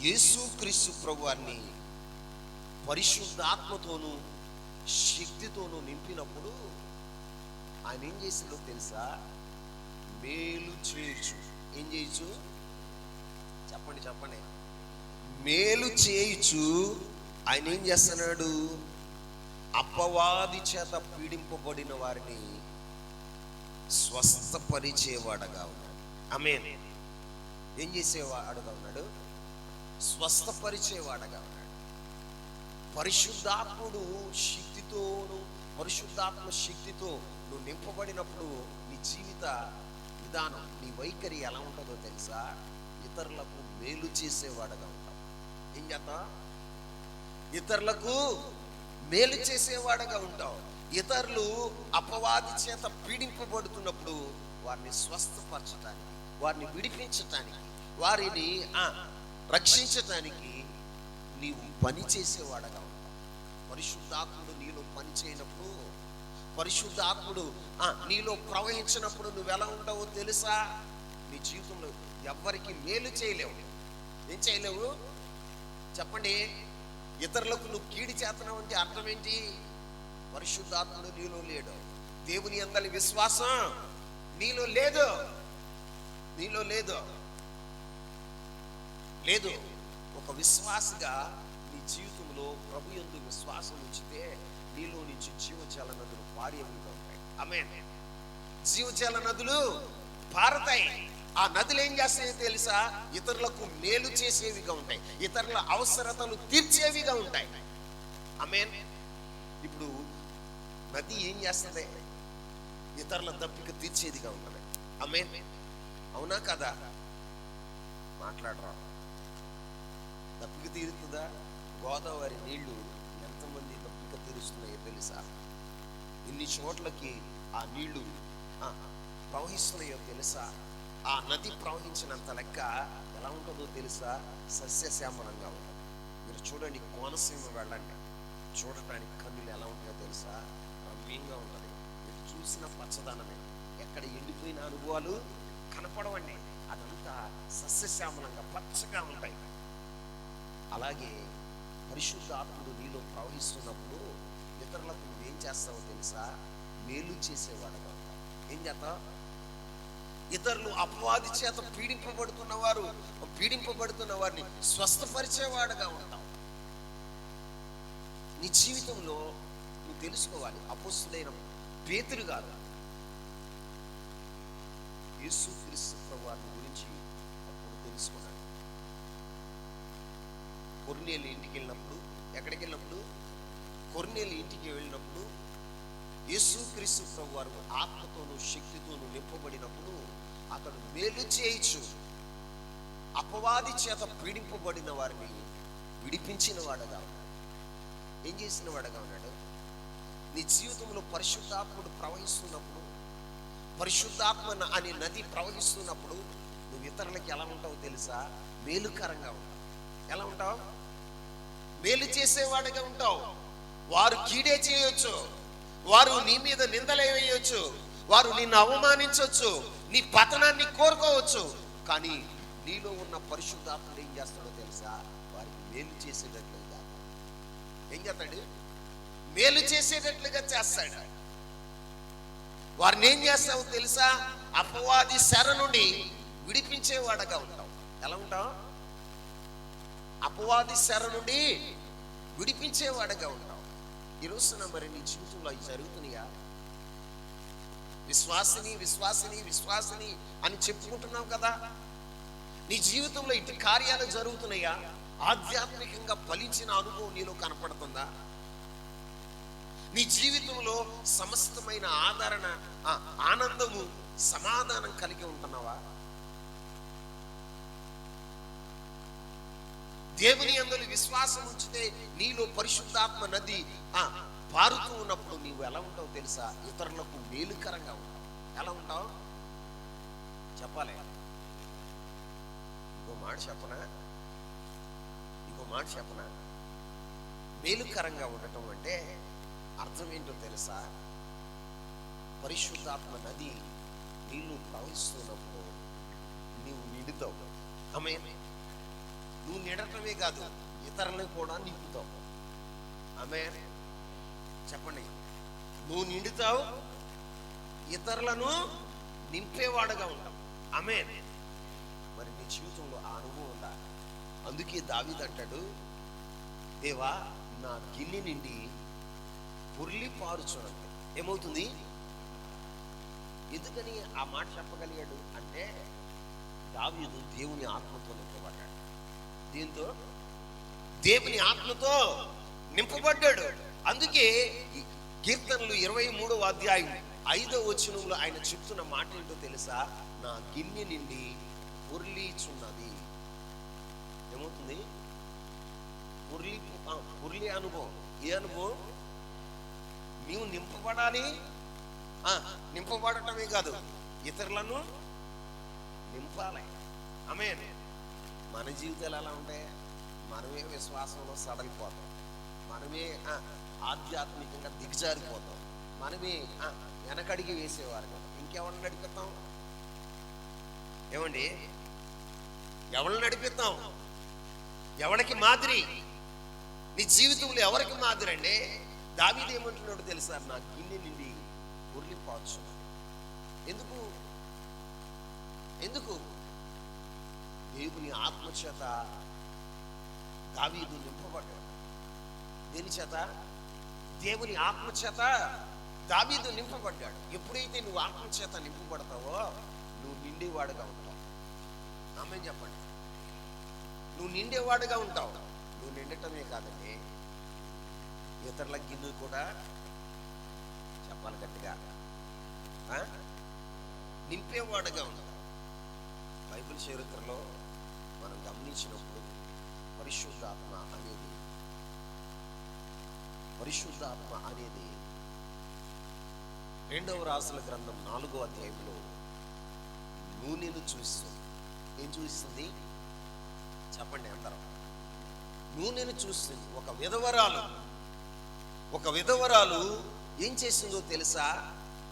యేసుక్రీస్తు ప్రభువారిని పరిశుద్ధాత్మతోనూ శక్తితోనూ నింపినప్పుడు ఆయన ఏం చేసిందో తెలుసా? మేలు చేయొచ్చు. ఏం చేయొచ్చు? చెప్పండి చెప్పండి. మేలు చేయొచ్చు. ఆయన ఏం చేస్తున్నాడు? అపవాది చేత పీడింపబడిన వారిని స్వస్థపరిచేవాడుగా ఉన్నాడు. ఆమేన్. ఏం చేసేవాడుగా ఉన్నాడు? స్వస్థపరిచేవాడుగా ఉన్నాడు. పరిశుద్ధాత్ముడు శక్తితోను, పరిశుద్ధాత్మ శక్తితో నువ్వు నింపబడినప్పుడు నీ జీవిత విధానం, నీ వైఖరి ఎలా ఉంటుందో తెలుసా? ఇతరులకు మేలు చేసేవాడుగా ఉంటావు. ఏం చేస్తా? ఇతరులకు మేలు చేసేవాడుగా ఉంటావు. ఇతరులు అపవాది చేత పీడింపబడుతున్నప్పుడు వారిని స్వస్థపరచడానికి, వారిని విడిపించటానికి, వారిని రక్షించటానికి నీవు పని చేసేవాడగా ఉంటావు. పరిశుద్ధాత్ముడు నీలో పని చేయనప్పుడు, పరిశుద్ధాత్ముడు నీలో ప్రవహించినప్పుడు నువ్వు ఎలా ఉంటావో తెలుసా? నీ జీవితంలో ఎవ్వరికి మేలు చేయలేవు. ఏం చేయలేవు చెప్పండి? ఇతరులకు నువ్వు కీడి చేతనావు అంటే అర్థం ఏంటి? పరిశుద్ధాత్ముడు నీలో లేడు. దేవుని అందరి విశ్వాసం నీలో లేదు. నీలో లేదు. ఒక విశ్వాసిగా నీ జీవితంలో ప్రభు యందు విశ్వాసం ఉంచితే నీలో నుంచి జీవజల నదులు పారేవిగా ఉంటాయి. ఆమేన్. జీవజల నదులు పారతాయి. ఆ నదులు ఏం చేస్తాయో తెలుసా? ఇతరులకు మేలు చేసేవిగా ఉంటాయి, ఇతరుల అవసరతలు తీర్చేవిగా ఉంటాయి. ఆమేన్. ఇప్పుడు నది ఏం చేస్తుంది? ఇతరుల దప్పిక తీర్చేదిగా ఉంటుంది. ఆమేన్. అవునా కదా? మాట్లాడరా? దప్పిక తీరుతుందా? గోదావరి నీళ్లు ఎంతమంది దప్పిక తీరుస్తున్నాయో తెలుసా? ఇన్ని చోట్లకి ఆ నీళ్లు ప్రవహిస్తున్నాయో తెలుసా? ఆ నది ప్రవహించినంత లెక్క ఎలా ఉంటుందో తెలుసా? సస్యశ్యామలంగా ఉంటుంది. మీరు చూడండి, కోనసీమ వెళ్ళండి, చూడటానికి కన్నులు ఎలా ఉంటాయో తెలుసా? రమ్యంగా ఉంటుంది. మీరు చూసిన పచ్చదనమే. ఎక్కడ ఎండిపోయిన అనుభవాలు కనపడవండి. అదంతా సస్యశ్యామలంగా పచ్చగా ఉంటాయి. అలాగే పరిశుద్ధాత్ముడు నీలో ప్రవహిస్తున్నప్పుడు ఇతరులకు నువ్వేం చేస్తావో తెలుసా? మేలు చేసేవాడుగా ఉంటావు. ఏం చేస్తావు? ఇతరులు అపవాది చేత పీడింపబడుతున్న వారిని స్వస్థపరిచేవాడుగా ఉంటావు. నీ జీవితంలో నువ్వు తెలుసుకోవాలి. అపోస్తలుడైన పేతురు గారు యేసుక్రీస్తు ప్రభువారిని గురించి అప్పుడు తెలుసుకున్నాడు. కొర్నేలు ఇంటికి వెళ్ళినప్పుడు, ఎక్కడికి వెళ్ళినప్పుడు? కొర్నేలు ఇంటికి వెళ్ళినప్పుడు యేసుక్రీస్తు ప్రభువారు ఆత్మతోనూ శక్తితోనూ నింపబడినప్పుడు అతడు మేలు చేయొచ్చు. అపవాది చేత పీడింపబడిన వారిని విడిపించిన వాడుగా ఉన్నాడు. ఏం చేసిన వాడుగా ఉన్నాడు? నీ జీవితంలో పరిశుద్ధాత్ముడు ప్రవహిస్తున్నప్పుడు, పరిశుద్ధాత్మ అనే నది ప్రవహిస్తున్నప్పుడు నువ్వు ఇతరులకి ఎలా ఉంటావో తెలుసా? మేలుకరంగా ఉంటావు. ఎలా ఉంటావు? మేలు చేసేవాడిగా ఉంటావు. వారు కీడే చేయొచ్చు, వారు నీ మీద నిందలు వేయొచ్చు, వారు నిన్ను అవమానించవచ్చు, నీ పతనాన్ని కోరుకోవచ్చు. కానీ నీలో ఉన్న పరిశుద్ధాత్ముడు ఏం చేస్తాడో తెలుసా? వారికి మేలు చేసేటట్లుగా. ఏం చేస్తాడు? మేలు చేసేటట్లుగా చేస్తాడు. వారిని ఏం చేస్తావు తెలుసా? అపవాది శర నుండి విడిపించేవాడగా ఉంటావు. ఎలా ఉంటావు? అపవాది శర నుండి విడిపించేవాడగా ఉంటావు. ఈరోజున మరి నీ జీవితంలో అవి జరుగుతున్నాయా? విశ్వాసిని విశ్వాసిని విశ్వాసిని అని చెప్పుకుంటున్నావు కదా. నీ జీవితంలో ఇటు కార్యాలు జరుగుతున్నాయా? ఆధ్యాత్మికంగా ఫలించిన అనుభవం నీలో కనపడుతుందా? నీ జీవితంలో సమస్తమైన ఆదరణ, ఆనందము, సమాధానం కలిగి ఉంటున్నావా? దేవుని యందు విశ్వాసం ఉంచితే నీలో పరిశుద్ధాత్మ నది పారుతూ ఉన్నప్పుడు నీవు ఎలా ఉంటావు తెలుసా? ఇతరులకు మేలుకరంగా ఉంటావు. ఎలా ఉంటావు చెప్పాలి. ఇంకో మాట చెప్పనా? మేలుకరంగా ఉండటం అంటే అర్థం ఏంటో తెలుసా? పరిశుద్ధాత్మ నది నీళ్ళు ప్రవహిస్తున్నప్పుడు నీవు నిండుతావు. ఆమేన్. నువ్వు నిండటమే కాదు, ఇతరులను కూడా నింపుతావు. ఆమేన్. చెప్పండి. నువ్వు నిండుతావు, ఇతరులను నింపేవాడుగా ఉంటావు. ఆమేన్. మరి నీ జీవితంలో ఆ అనుభవం ఉందా? అందుకే దావీదు అంటాడు, దేవా నా గిన్నె నిండి పొర్లి పారుచునండి. ఏమవుతుంది? ఎందుకని ఆ మాట చెప్పగలిగాడు అంటే దావీదు దేవుని ఆత్మతో నింపబడ్డాడు. దీంతో దేవుని ఆత్మతో నింపబడ్డాడు. అందుకే కీర్తనలు 23వ అధ్యాయం 5వ వచనంలో ఆయన చెప్తున్న మాట ఏంటో తెలుసా? నా గిన్నె నిండి పొర్లిచున్నది. ఏమవుతుంది? పొర్లి అనుభవం. ఏ అనుభవం? నీవు నింపబడాలి. నింపబడటమే కాదు, ఇతరులను నింపాలి. ఆమేన్. మన జీవితాలు ఎలా ఉంటాయి? మనమే విశ్వాసంలో సడలిపోతాం, మనమే ఆధ్యాత్మికంగా దిగజారిపోతాం, మనమే వెనకడిగి వేసేవారు కదా. ఇంకెవరిని నడిపిస్తాం? ఏమండి, ఎవరిని నడిపిస్తాం? ఎవరికి మాదిరి? నీ జీవితంలో ఎవరికి మాదిరి అండి? దావీదు ఏమంటున్నాడు తెలుసా? నా గిన్నె నిండి పొర్లిపోవచ్చు. ఎందుకు? ఎందుకు? దేవుని ఆత్మచేత దావీదు నింపబడ్డాడు. దేని చేత? దేవుని ఆత్మచేత దావీదు నింపబడ్డాడు. ఎప్పుడైతే నువ్వు ఆత్మచేత నింపబడతావో నువ్వు నిండేవాడుగా ఉంటావు. ఆమేన్ చెప్పండి. నువ్వు నిండేవాడుగా ఉంటావు. నువ్వు నిండటమే కాదండి, ఇతరుల గిన్నె కూడా చెప్పాలి గట్టిగా నింపేవాడుగా ఉంటావు. బైబిల్ చరిత్రలో మనం గమనించినప్పుడు పరిశుద్ధాత్మ అనేది 2వ రాజుల గ్రంథం 4వ అధ్యాయంలో నూనెను చూస్తుంది. ఏం చూస్తుంది చెప్పండి అందరం? నూనెను చూస్తుంది. ఒక విధవరాలు ఏం చేసిందో తెలుసా?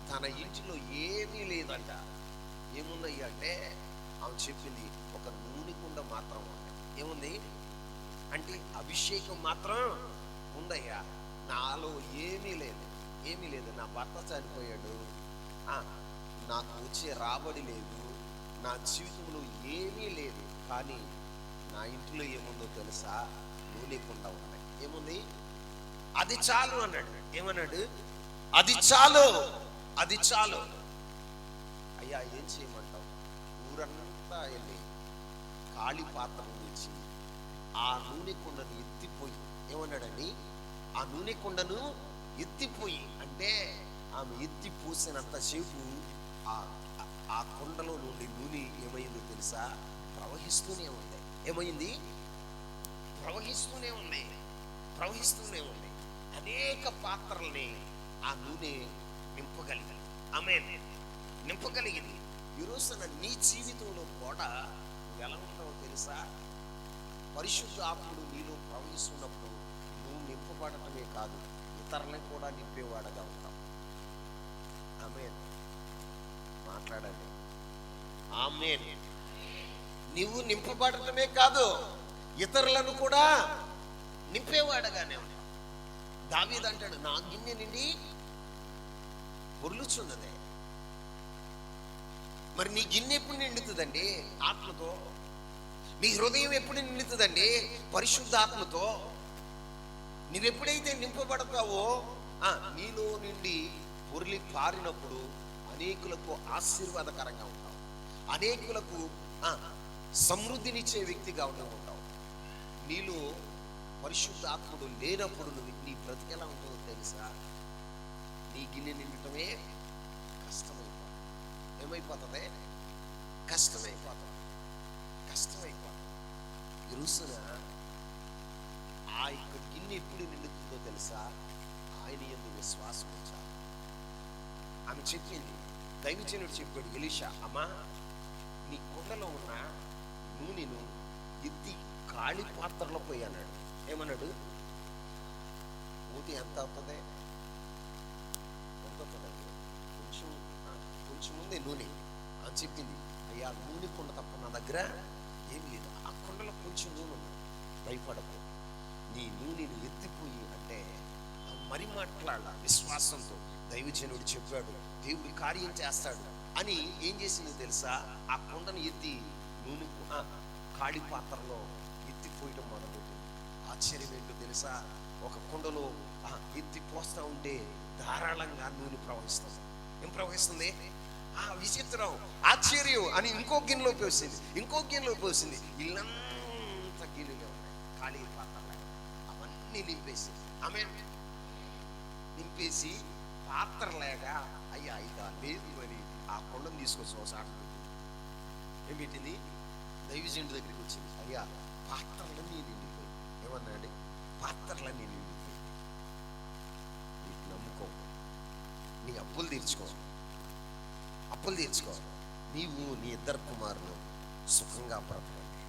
తన ఇంటిలో ఏమీ లేదంట. ఏముందయ్యా అంటే ఆమె చెప్పింది, ఒక నూనె కుండ మాత్రం ఉంది. ఏముంది అంటే అభిషేకం మాత్రం ఉందయ్యా, నాలో ఏమీ లేదు. నా భర్త చనిపోయాడు, నాకు వచ్చే రాబడి లేదు, నా జీవితంలో ఏమీ లేదు, కానీ నా ఇంట్లో ఏముందో తెలుసా? నూనె కుండ ఉంది. ఏముంది? అది చాలు అన్నాడు. ఏమన్నాడు? అది చాలు. అయ్యా ఏం చేయమంటావు? ఊరంతా వెళ్ళి ఖాళీ పాత్రను తెచ్చి ఆ నూనె కుండను ఎత్తిపోయి, ఏమన్నాడండి? ఆ నూనె కుండను ఎత్తిపోయి అంటే ఆమె ఎత్తి పోసినంతసేపు ఆ కుండలో నుండి నూనె ఏమైందో తెలుసా? ప్రవహిస్తూనే ఉంది. ఏమైంది? ప్రవహిస్తూనే ఉంది. అనేక పాత్రల్ని ఆ నూనె నింపగలిగింది. ఆమేన్. నింపగలిగింది. ఈరోజున నీ జీవితంలో కూడా నువ్వు ఎలా ఉంటావో తెలుసా? పరిశుద్ధ ఆత్ముడు నీలో ప్రవహిస్తున్నప్పుడు నువ్వు నింపబడటమే కాదు, ఇతరులను కూడా నింపేవాడుగా ఉంటావు. ఆమేన్. మాట్లాడండి. ఆమేన్. నువ్వు నింపబడటమే కాదు, ఇతరులను కూడా నింపేవాడుగానే ఉంటావు. దావీదు అంటాడు, నా గిన్నె నిండి పొర్లుచున్నదే. మరి నీ గిన్నె ఎప్పుడు నిండుతుందండి? ఆత్మతో. నీ హృదయం ఎప్పుడు నిండుతుందండి? పరిశుద్ధాత్మతో. నువ్వెప్పుడైతే నింపబడతావో నీలో నుండి పొర్లి పారినప్పుడు అనేకులకు ఆశీర్వాదకరంగా ఉంటావు, అనేకులకు సమృద్ధినిచ్చే వ్యక్తిగా ఉంటావు. నీలో పరిశుద్ధాత్ముడు లేనప్పుడు నీ బ్రతికెలా ఉంటుందో తెలుసా? నీ గిన్నె నిండటమే కష్టమైపోతుంది. ఏమైపోతుంది? కష్టమైపోతుంది. ఈ రోజున ఆ యొక్క గిన్నె ఎప్పుడు నిండుతుందో తెలుసా? ఆయన యందు విశ్వాసం ఉంచాలి. ఆమె చెప్పింది, దైవజనుడు చెప్పాడు, ఎలీషా, అమ్మా నీ కుండలో ఉన్న నూనెను ఎత్తి ఖాళీ పాత్రలో పోయి అన్నాడు. ఏమన్నాడు? ఊతి ఎంత అవుతుంది? కొంచెం ఉంది నూనె అని చెప్పింది. అయ్యా నూనె కుండ తప్ప నా దగ్గర ఏమి లేదు. ఆ కుండలో కొంచెం నూనె ఉంది. భయపడకు, నీ నూనెను ఎత్తిపోయి అంటే మరి మాట్లాడాల విశ్వాసంతో. దైవజనుడు చెప్పాడు, దేవుడి కార్యం చేస్తాడు అని ఏం చేసిందో తెలుసా? ఆ కుండను ఎత్తి నూనె ఖాళీ పాత్రలో ఎత్తిపోయడం మొదలుపెట్టింది. ఆశ్చర్యం ఏంటో తెలుసా? ఒక కుండలో ఎత్తి పోస్తా ఉంటే ధారాళంగా నూనె ప్రవహిస్తుంది. ఏం ప్రవహిస్తుంది? విచిత్రం, ఆశ్చర్యం అని ఇంకో గిన్నెలోకి పోసింది. ఇల్లంతా గిన్నెలో ఉన్నాయి, ఖాళీ పాత్రలు అవన్నీ నింపేసి. నింపేసి పాత్ర లేక అయ్యా ఇక లేదు అని ఆ కొండను తీసుకొచ్చి ఒకసారి ఏం పెట్టింది? దైవజనుడి దగ్గరికి వచ్చింది. అయ్యా పాత్రలన్నీ నిండిపోయి. ఏమన్నా అండి? పాత్రలన్నీ నిండిపోయి. వీటిని నమ్ముకో. నీ అప్పులు తీర్చుకో, అప్పులు తీర్చుకో, నీవు నీ ఇద్దరు కుమారులు సుఖంగా బ్రతకండి.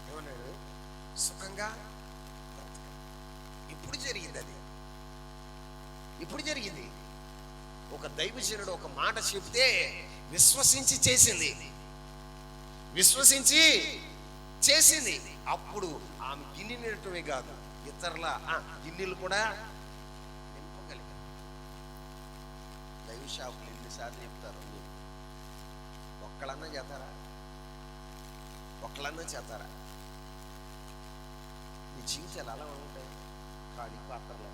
ఏమన్నాడు? సుఖంగా బ్రతకండి. ఇప్పుడు జరిగింది అది, ఇప్పుడు జరిగింది. ఒక దైవజనుడు ఒక మాట చెప్తే విశ్వసించి చేసింది, విశ్వసించి చేసింది. అప్పుడు ఆమె గిన్నె నిండటమే కాదు, ఇతరుల గిన్నెలు కూడా నింపగలిగారు. దైవ షాపులు ఎన్నిసార్లు చెప్తారు, ఒక్కళ్ళన్నా చేస్తారా? ఒక్కళ్ళన్నా చేస్తారా? మీ జీవితాలు అలా ఉంటాయి, ఖాళీ పాత్రలో.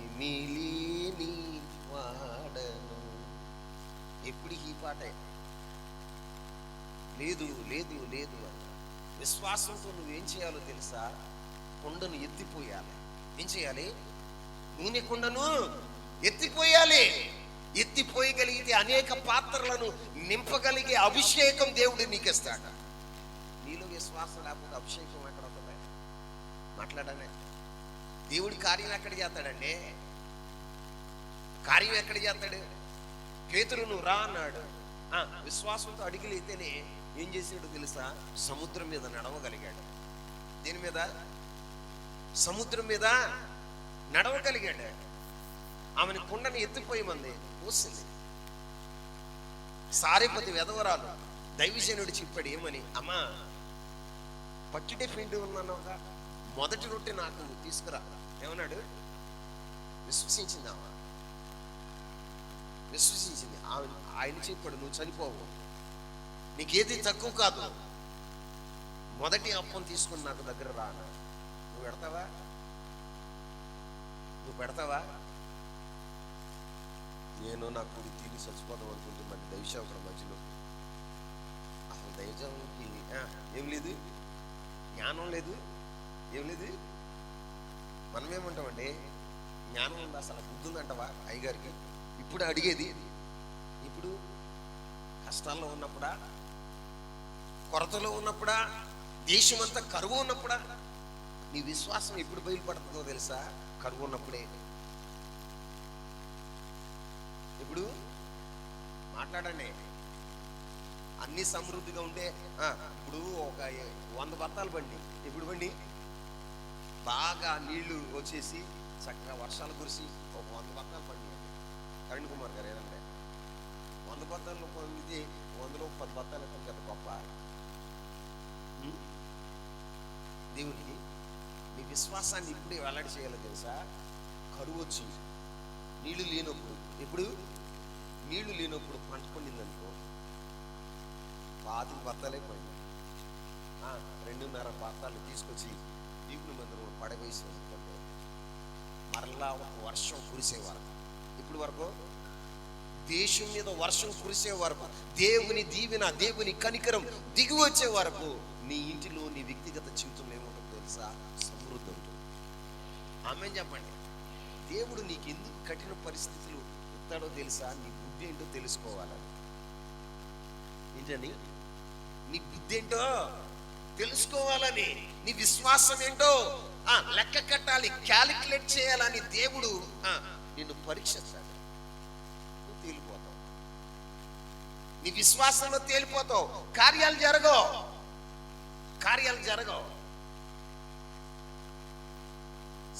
ఏమీ లేని వాడను, ఎప్పుడు ఈ పాటే లేదు లేదు లేదు అని. విశ్వాసంతో నువ్వేం చేయాలో తెలుసా? కుండను ఎత్తిపోయాలి. ఏం చేయాలి? నూనె కుండను ఎత్తిపోయాలి. ఎత్తిపోయగలిగితే అనేక పాత్రలను నింపగలిగే అభిషేకం దేవుడు నీకు ఇస్తాడు. నీలో విశ్వాసం లేకపోతే అభిషేకం ఎక్కడ ఉంటుంది? మాట్లాడనే. దేవుడి కార్యం ఎక్కడ చేస్తాడండి? కార్యం ఎక్కడ చేస్తాడు? పేతురు నువ్వు రా అన్నాడు. విశ్వాసంతో అడిగిలైతేనే ఏం చేసాడు తెలుసా? సముద్రం మీద నడవగలిగాడు. దీని మీద, సముద్రం మీద నడవగలిగాడు. ఆమెను కుండని ఎత్తిపోయమంది, పోసింది. సారేపతి వెధవరాలు దైవజనుడు చెప్పాడు ఏమని? అమ్మా, పచ్చిడే పిండి ఉన్నానుగా, మొదటి రొట్టె నాకు తీసుకురా. ఏమన్నాడు? విశ్వసించిందామా? విశ్వసించింది. ఆయన చెప్పాడు, నువ్వు చనిపోవు, నీకేది తక్కువ కాదు, మొదటి అప్పం తీసుకుని నాకు దగ్గర రా. నువ్వు పెడతావా? నువ్వు పెడతావా? నేను నా కూడి తీరి చచ్చిపోదాం అనుకుంటే మరి దైవసేవకుల మధ్యలో అసలు దైవజానికి ఏం లేదు, జ్ఞానం లేదు, ఏం లేదు. మనమేమంటామండి? జ్ఞానం ఉందా? అసలు బుద్ధి ఉందంటావా అయ్యగారికి? ఇప్పుడు అడిగేది, ఇప్పుడు కష్టాల్లో ఉన్నప్పుడా, కొరతలో ఉన్నప్పుడా, దేశమంతా కరువు ఉన్నప్పుడా? నీ విశ్వాసం ఎప్పుడు బయలుపడుతుందో తెలుసా? కరువు ఉన్నప్పుడే. ఇప్పుడు మాట్లాడండి. అన్ని సమృద్ధిగా ఉంటే ఇప్పుడు ఒక 100 బత్తాలు బండి, ఇప్పుడు బండి బాగా నీళ్లు వచ్చేసి చక్కగా వర్షాలు కురిసి ఒక 100 బత్తాలు బండి. కరణ్ కుమార్ గారు ఏదంటే 100 బత్తాలు పొందితే 100లో 10 బత్తాలు ఎత్తాను కదా గొప్ప. దేవునికి నీ విశ్వాసాన్ని ఇప్పుడే వెల్లడి చేయాలో తెలుసా? కరువు వచ్చి నీళ్లు లేనప్పుడు, ఇప్పుడు నీళ్లు లేనప్పుడు పంట పండిందనుకో, 5 బత్తాలే పండి 2.5 బత్తాలు తీసుకొచ్చి దేవుని మందిరం పడవేసి అనుకోండి, మరలా ఒక వర్షం కురిసే వరకు, ఇప్పుడు వరకు దేశం మీద వర్షం కురిసే వరకు, దేవుని దీవెన, దేవుని కనికరం దిగి వచ్చే వరకు నీ ఇంటిలో, నీ వ్యక్తిగత జీవితంలో ఏముంటుందో తెలుసా? సమృద్ధి ఉంటుంది. ఆమేన్ చెప్పండి. దేవుడు నీకు ఎందుకు కఠిన పరిస్థితులు ఇస్తాడో తెలుసా? నీ బుద్ధి ఏంటో తెలుసుకోవాలని. ఏంటని? నీ బుద్ధి ఏంటో తెలుసుకోవాలని, నీ విశ్వాసం ఏంటో లెక్క కట్టాలి, క్యాలిక్యులేట్ చేయాలని దేవుడు నిన్ను పరీక్షిస్తాడు. నువ్వు తేలిపోతావు, నీ విశ్వాసంలో తేలిపోతావు. కార్యాలు జరగవు, కార్యాలు జరగవు.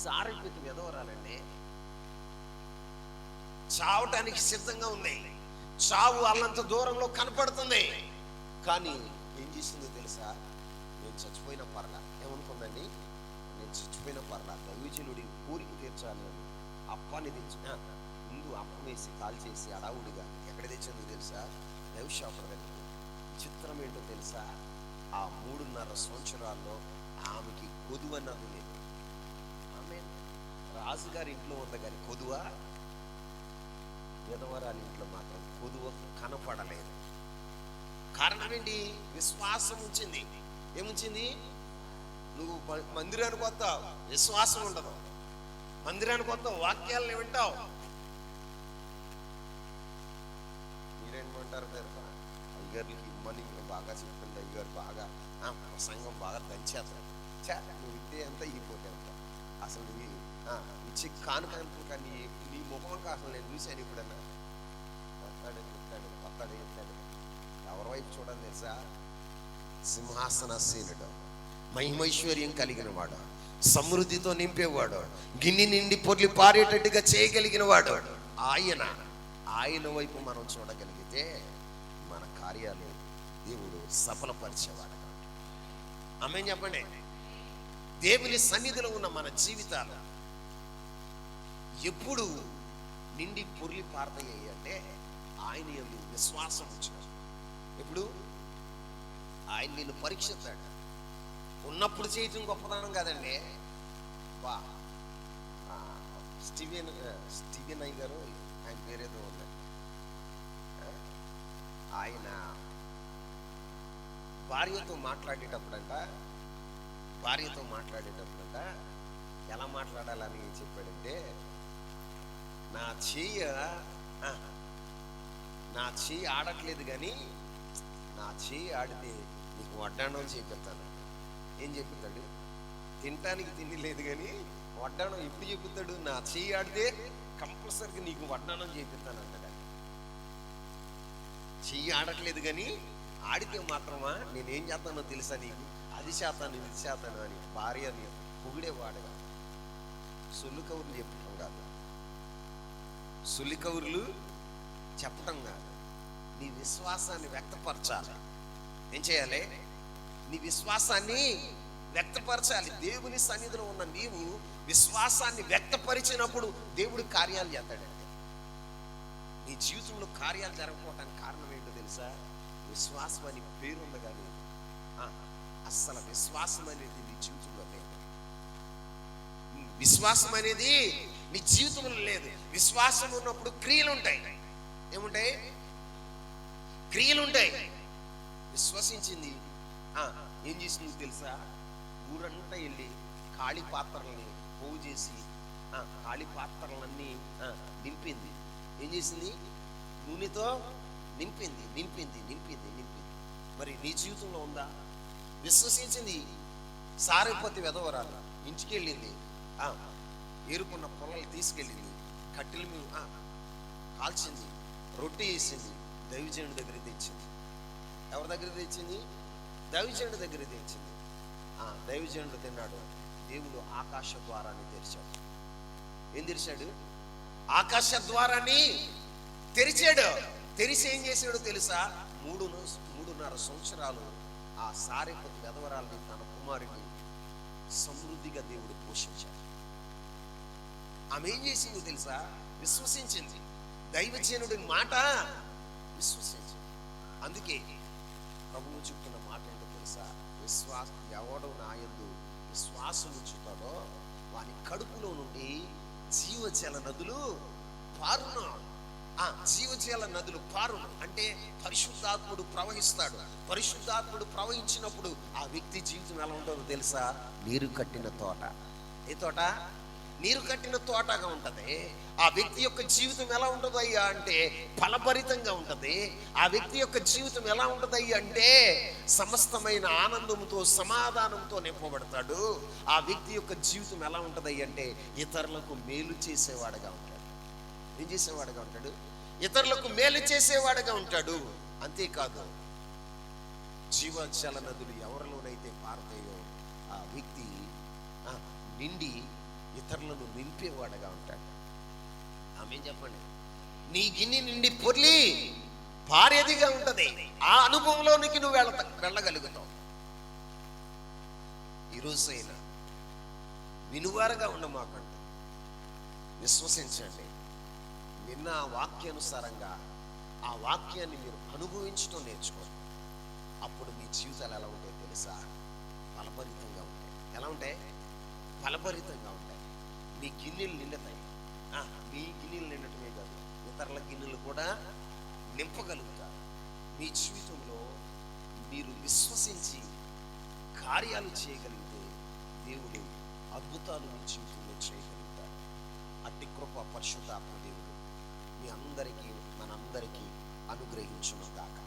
సారెపెట్టి వెదవరాలండి, చావటానికి సిద్ధంగా ఉంది. చావు అల్లంత దూరంలో కనపడుతుంది. కానీ ఏం చేసిందో తెలుసా? నేను చచ్చిపోయిన పర్లా, ఏమనుకుందండి? నేను చచ్చిపోయిన పర్లా, దైవజనుడి కోరిక తీర్చాలి అని అప్పాన్ని తెచ్చి ముందు అప్పం వేసి కాల్చేసి అడావుడిగా ఎక్కడ తెచ్చిందో తెలుసా? దైవశాపుల దగ్గర. చిత్రం ఏంటో తెలుసా? ఆ 3.5 సంవత్సరాల్లో ఆమెకి కొదువ అన్నది లేదు. ఆమె రాజుగారి ఇంట్లో ఉంది కానీ కొదువ, విధవరాలి ఇంట్లో మాత్రం కొదువ కనపడలేదు. కారణం ఏంటి? విశ్వాసం ఉంచింది. ఏముంచింది? నువ్వు మందిరానికి వస్తావు, విశ్వాసం ఉండదు. మందిరానికి వస్తావు, వాక్యాలను వింటావు. మీరేమంటారు తెలుసా? అయ్యగారికి మనీ బాగా చెప్తుంది, అయ్యగారు బాగా సంఘం బాగా దంచేస్తాడు. నువ్వు ఇస్తే ఎంత, ఈ పోతే ఎంత. అసలు ఇచ్చి కానుక కానీ నీ ముఖం కాసం నేను చూశాను ఇప్పుడన్నా. వస్తాడు చెప్తాడు. ఎవరి వైపు చూడండి తెలుసా? సింహాసనాసీనుడు, మహిమైశ్వర్యం కలిగిన వాడు, సమృద్ధితో నింపేవాడు, గిన్నె నిండి పొర్లి పారేటట్టుగా చేయగలిగిన వాడు ఆయన వైపు మనం చూడగలిగితే మన కార్యాలు దేవుడు సఫలపరిచేవాడు. ఆమేన్ చెప్పండి. దేవుని సన్నిధిలో ఉన్న మన జీవితాలు ఎప్పుడు నిండి పొర్లి పారతాయి అంటే ఆయన యందు విశ్వాసం ఉంచారు. ఇప్పుడు ఆయన నిన్ను పరీక్షిస్తాడు. ఉన్నప్పుడు చేయటం గొప్పతనం కాదండి. వా స్టీవెన్ అయ్య గారు, ఆయన పేరేదో ఉంది, ఆయన భార్యతో మాట్లాడేటప్పుడంట ఎలా మాట్లాడాలని చెప్పాడంటే, నా చెయ్యి ఆడట్లేదు కానీ నా చెయ్యి ఆడితే నీకు వడ్డాణం చేపిస్తాను. ఏం చెప్తాడు? తినటానికి తిండి లేదు కానీ వడ్డాణం ఎప్పుడు చెప్తాడు? నా చెయ్యి ఆడితే కంపల్సరీగా నీకు వడ్డాణం చేపిస్తాను అంటాడు. చెయ్యి ఆడట్లేదు కానీ ఆడితే మాత్రమా నేనేం చేస్తానో తెలుసా నీకు? అది చేస్తాను ఇది చేస్తాను అని భార్యని పొగిడేవాడుగా. సొల్లు కబుర్లు చెప్పటం కాదు, సొల్లి కబుర్లు చెప్పటం కాదు. నీ విశ్వాసాన్ని వ్యక్తపరచాలి. ఏం చేయాలి? నీ విశ్వాసాన్ని వ్యక్తపరచాలి. దేవుని సన్నిధిలో ఉన్న నీవు విశ్వాసాన్ని వ్యక్తపరిచినప్పుడు దేవుడు కార్యాలు చేస్తాడండి. నీ జీవితంలో కార్యాలు జరగకపోవటానికి కారణం ఏంటో తెలుసా? విశ్వాసం అని పేరుంది కానీ అస్సలు విశ్వాసం అనేది నీ జీవితంలో లేదు. విశ్వాసం అనేది నీ జీవితంలో లేదు. విశ్వాసం ఉన్నప్పుడు క్రియలు ఉంటాయి. ఏముంటాయి? క్రియలు ఉంటాయి. విశ్వసించింది ఏం చేసింది తెలుసా? ఊరంతా వెళ్ళి ఖాళీ పాత్రలని పోగు చేసి ఖాళీ పాత్రలన్నీ నింపింది. ఏం చేసింది? నూనెతో నింపింది. మరి నీ జీవితంలో ఉందా? విశ్వసించింది. సారైపోతే వెదవరాలు ఇంటికి వెళ్ళింది, ఏరుకున్న పొలాలు తీసుకెళ్ళింది, కట్టెల మీద కాల్చింది, రొట్టె వేసింది, దైవజనుడి దగ్గరికి తెచ్చింది. ఎవరి దగ్గర తెచ్చింది? దైవజనుడి దగ్గర తెచ్చింది. దైవజనుడు తిన్నాడు. దేవుడు ఆకాశ ద్వారాన్ని తెరిచాడు. ఏం తెరిచాడు? ఆకాశ ద్వారాన్ని తెరిచాడు. తెరిచి ఏం చేశాడో తెలుసా? 3.5 సంవత్సరాలు ఆ సారెపతి వెధవరాల్ని, తన కుమారుని సమృద్ధిగా దేవుడు పోషించాడు. ఆమె ఏం చేసిందో తెలుసా? విశ్వసించింది. దైవజనుడి మాట విశ్వసించింది. అందుకే ప్రభువు చెప్తున్న మాట ఏంటో తెలుసా? ఎవడు నా యందు విశ్వాసం ఉంచుతాడో వాని కడుపులో నుండి జీవజల నదులు పారును. జీవజల నదులు పారును అంటే పరిశుద్ధాత్ముడు ప్రవహిస్తాడు. పరిశుద్ధాత్ముడు ప్రవహించినప్పుడు ఆ వ్యక్తి జీవితం ఎలా ఉంటుందో తెలుసా? నీరు కట్టిన తోట. ఏ తోట? నీరు కట్టిన తోటగా ఉంటది. ఆ వ్యక్తి యొక్క జీవితం ఎలా ఉంటుందయ్యా అంటే ఫలభరితంగా ఉంటది. ఆ వ్యక్తి యొక్క జీవితం ఎలా ఉంటుందయ్యా అంటే సమస్తమైన ఆనందంతో, సమాధానంతో నింపబడతాడు. ఆ వ్యక్తి యొక్క జీవితం ఎలా ఉంటుందయ్యా అంటే ఇతరులకు మేలు చేసేవాడుగా ఉంటాడు. ఏం చేసేవాడుగా ఉంటాడు? ఇతరులకు మేలు చేసేవాడుగా ఉంటాడు. అంతేకాదు, జీవజల నదులు ఎవరిలోనైతే పారుతాయో ఆ వ్యక్తి నిండి ఇతరులను నింపేవాడుగా ఉంటాడు. ఆమె చెప్పండి. నీ గిన్నె నిండి పొర్లి పారేదిగా ఉంటది. ఆ అనుభవంలోనికి నువ్వు వెళ్ళగలుగుతావు. ఈరోజైనా వినువారుగా ఉండమాకండి, విశ్వసించండి. విన్న వాక్యానుసారంగా ఆ వాక్యాన్ని మీరు అనుభవించడం నేర్చుకోండి. అప్పుడు మీ జీవితాలు ఎలా ఉంటాయో తెలుసా? ఫలభరితంగా ఉంటాయి. ఎలా ఉంటాయి? ఫలభరితంగా ఉంటాయి. మీ గిన్నెలు నిండుతాయి. మీ గిన్నెలు నిండటమే కాదు, ఇతరుల గిన్నెలు కూడా నింపగలుగుతారు. మీ జీవితంలో మీరు విశ్వసించి కార్యాలు చేయగలిగితే దేవుడు అద్భుతాలు మీ జీవితంలో చేయగలుగుతారు. అట్టి కృప పరిశుద్ధాత్మ దేవుడు మీ అందరికీ, మనందరికీ అనుగ్రహించును గాక.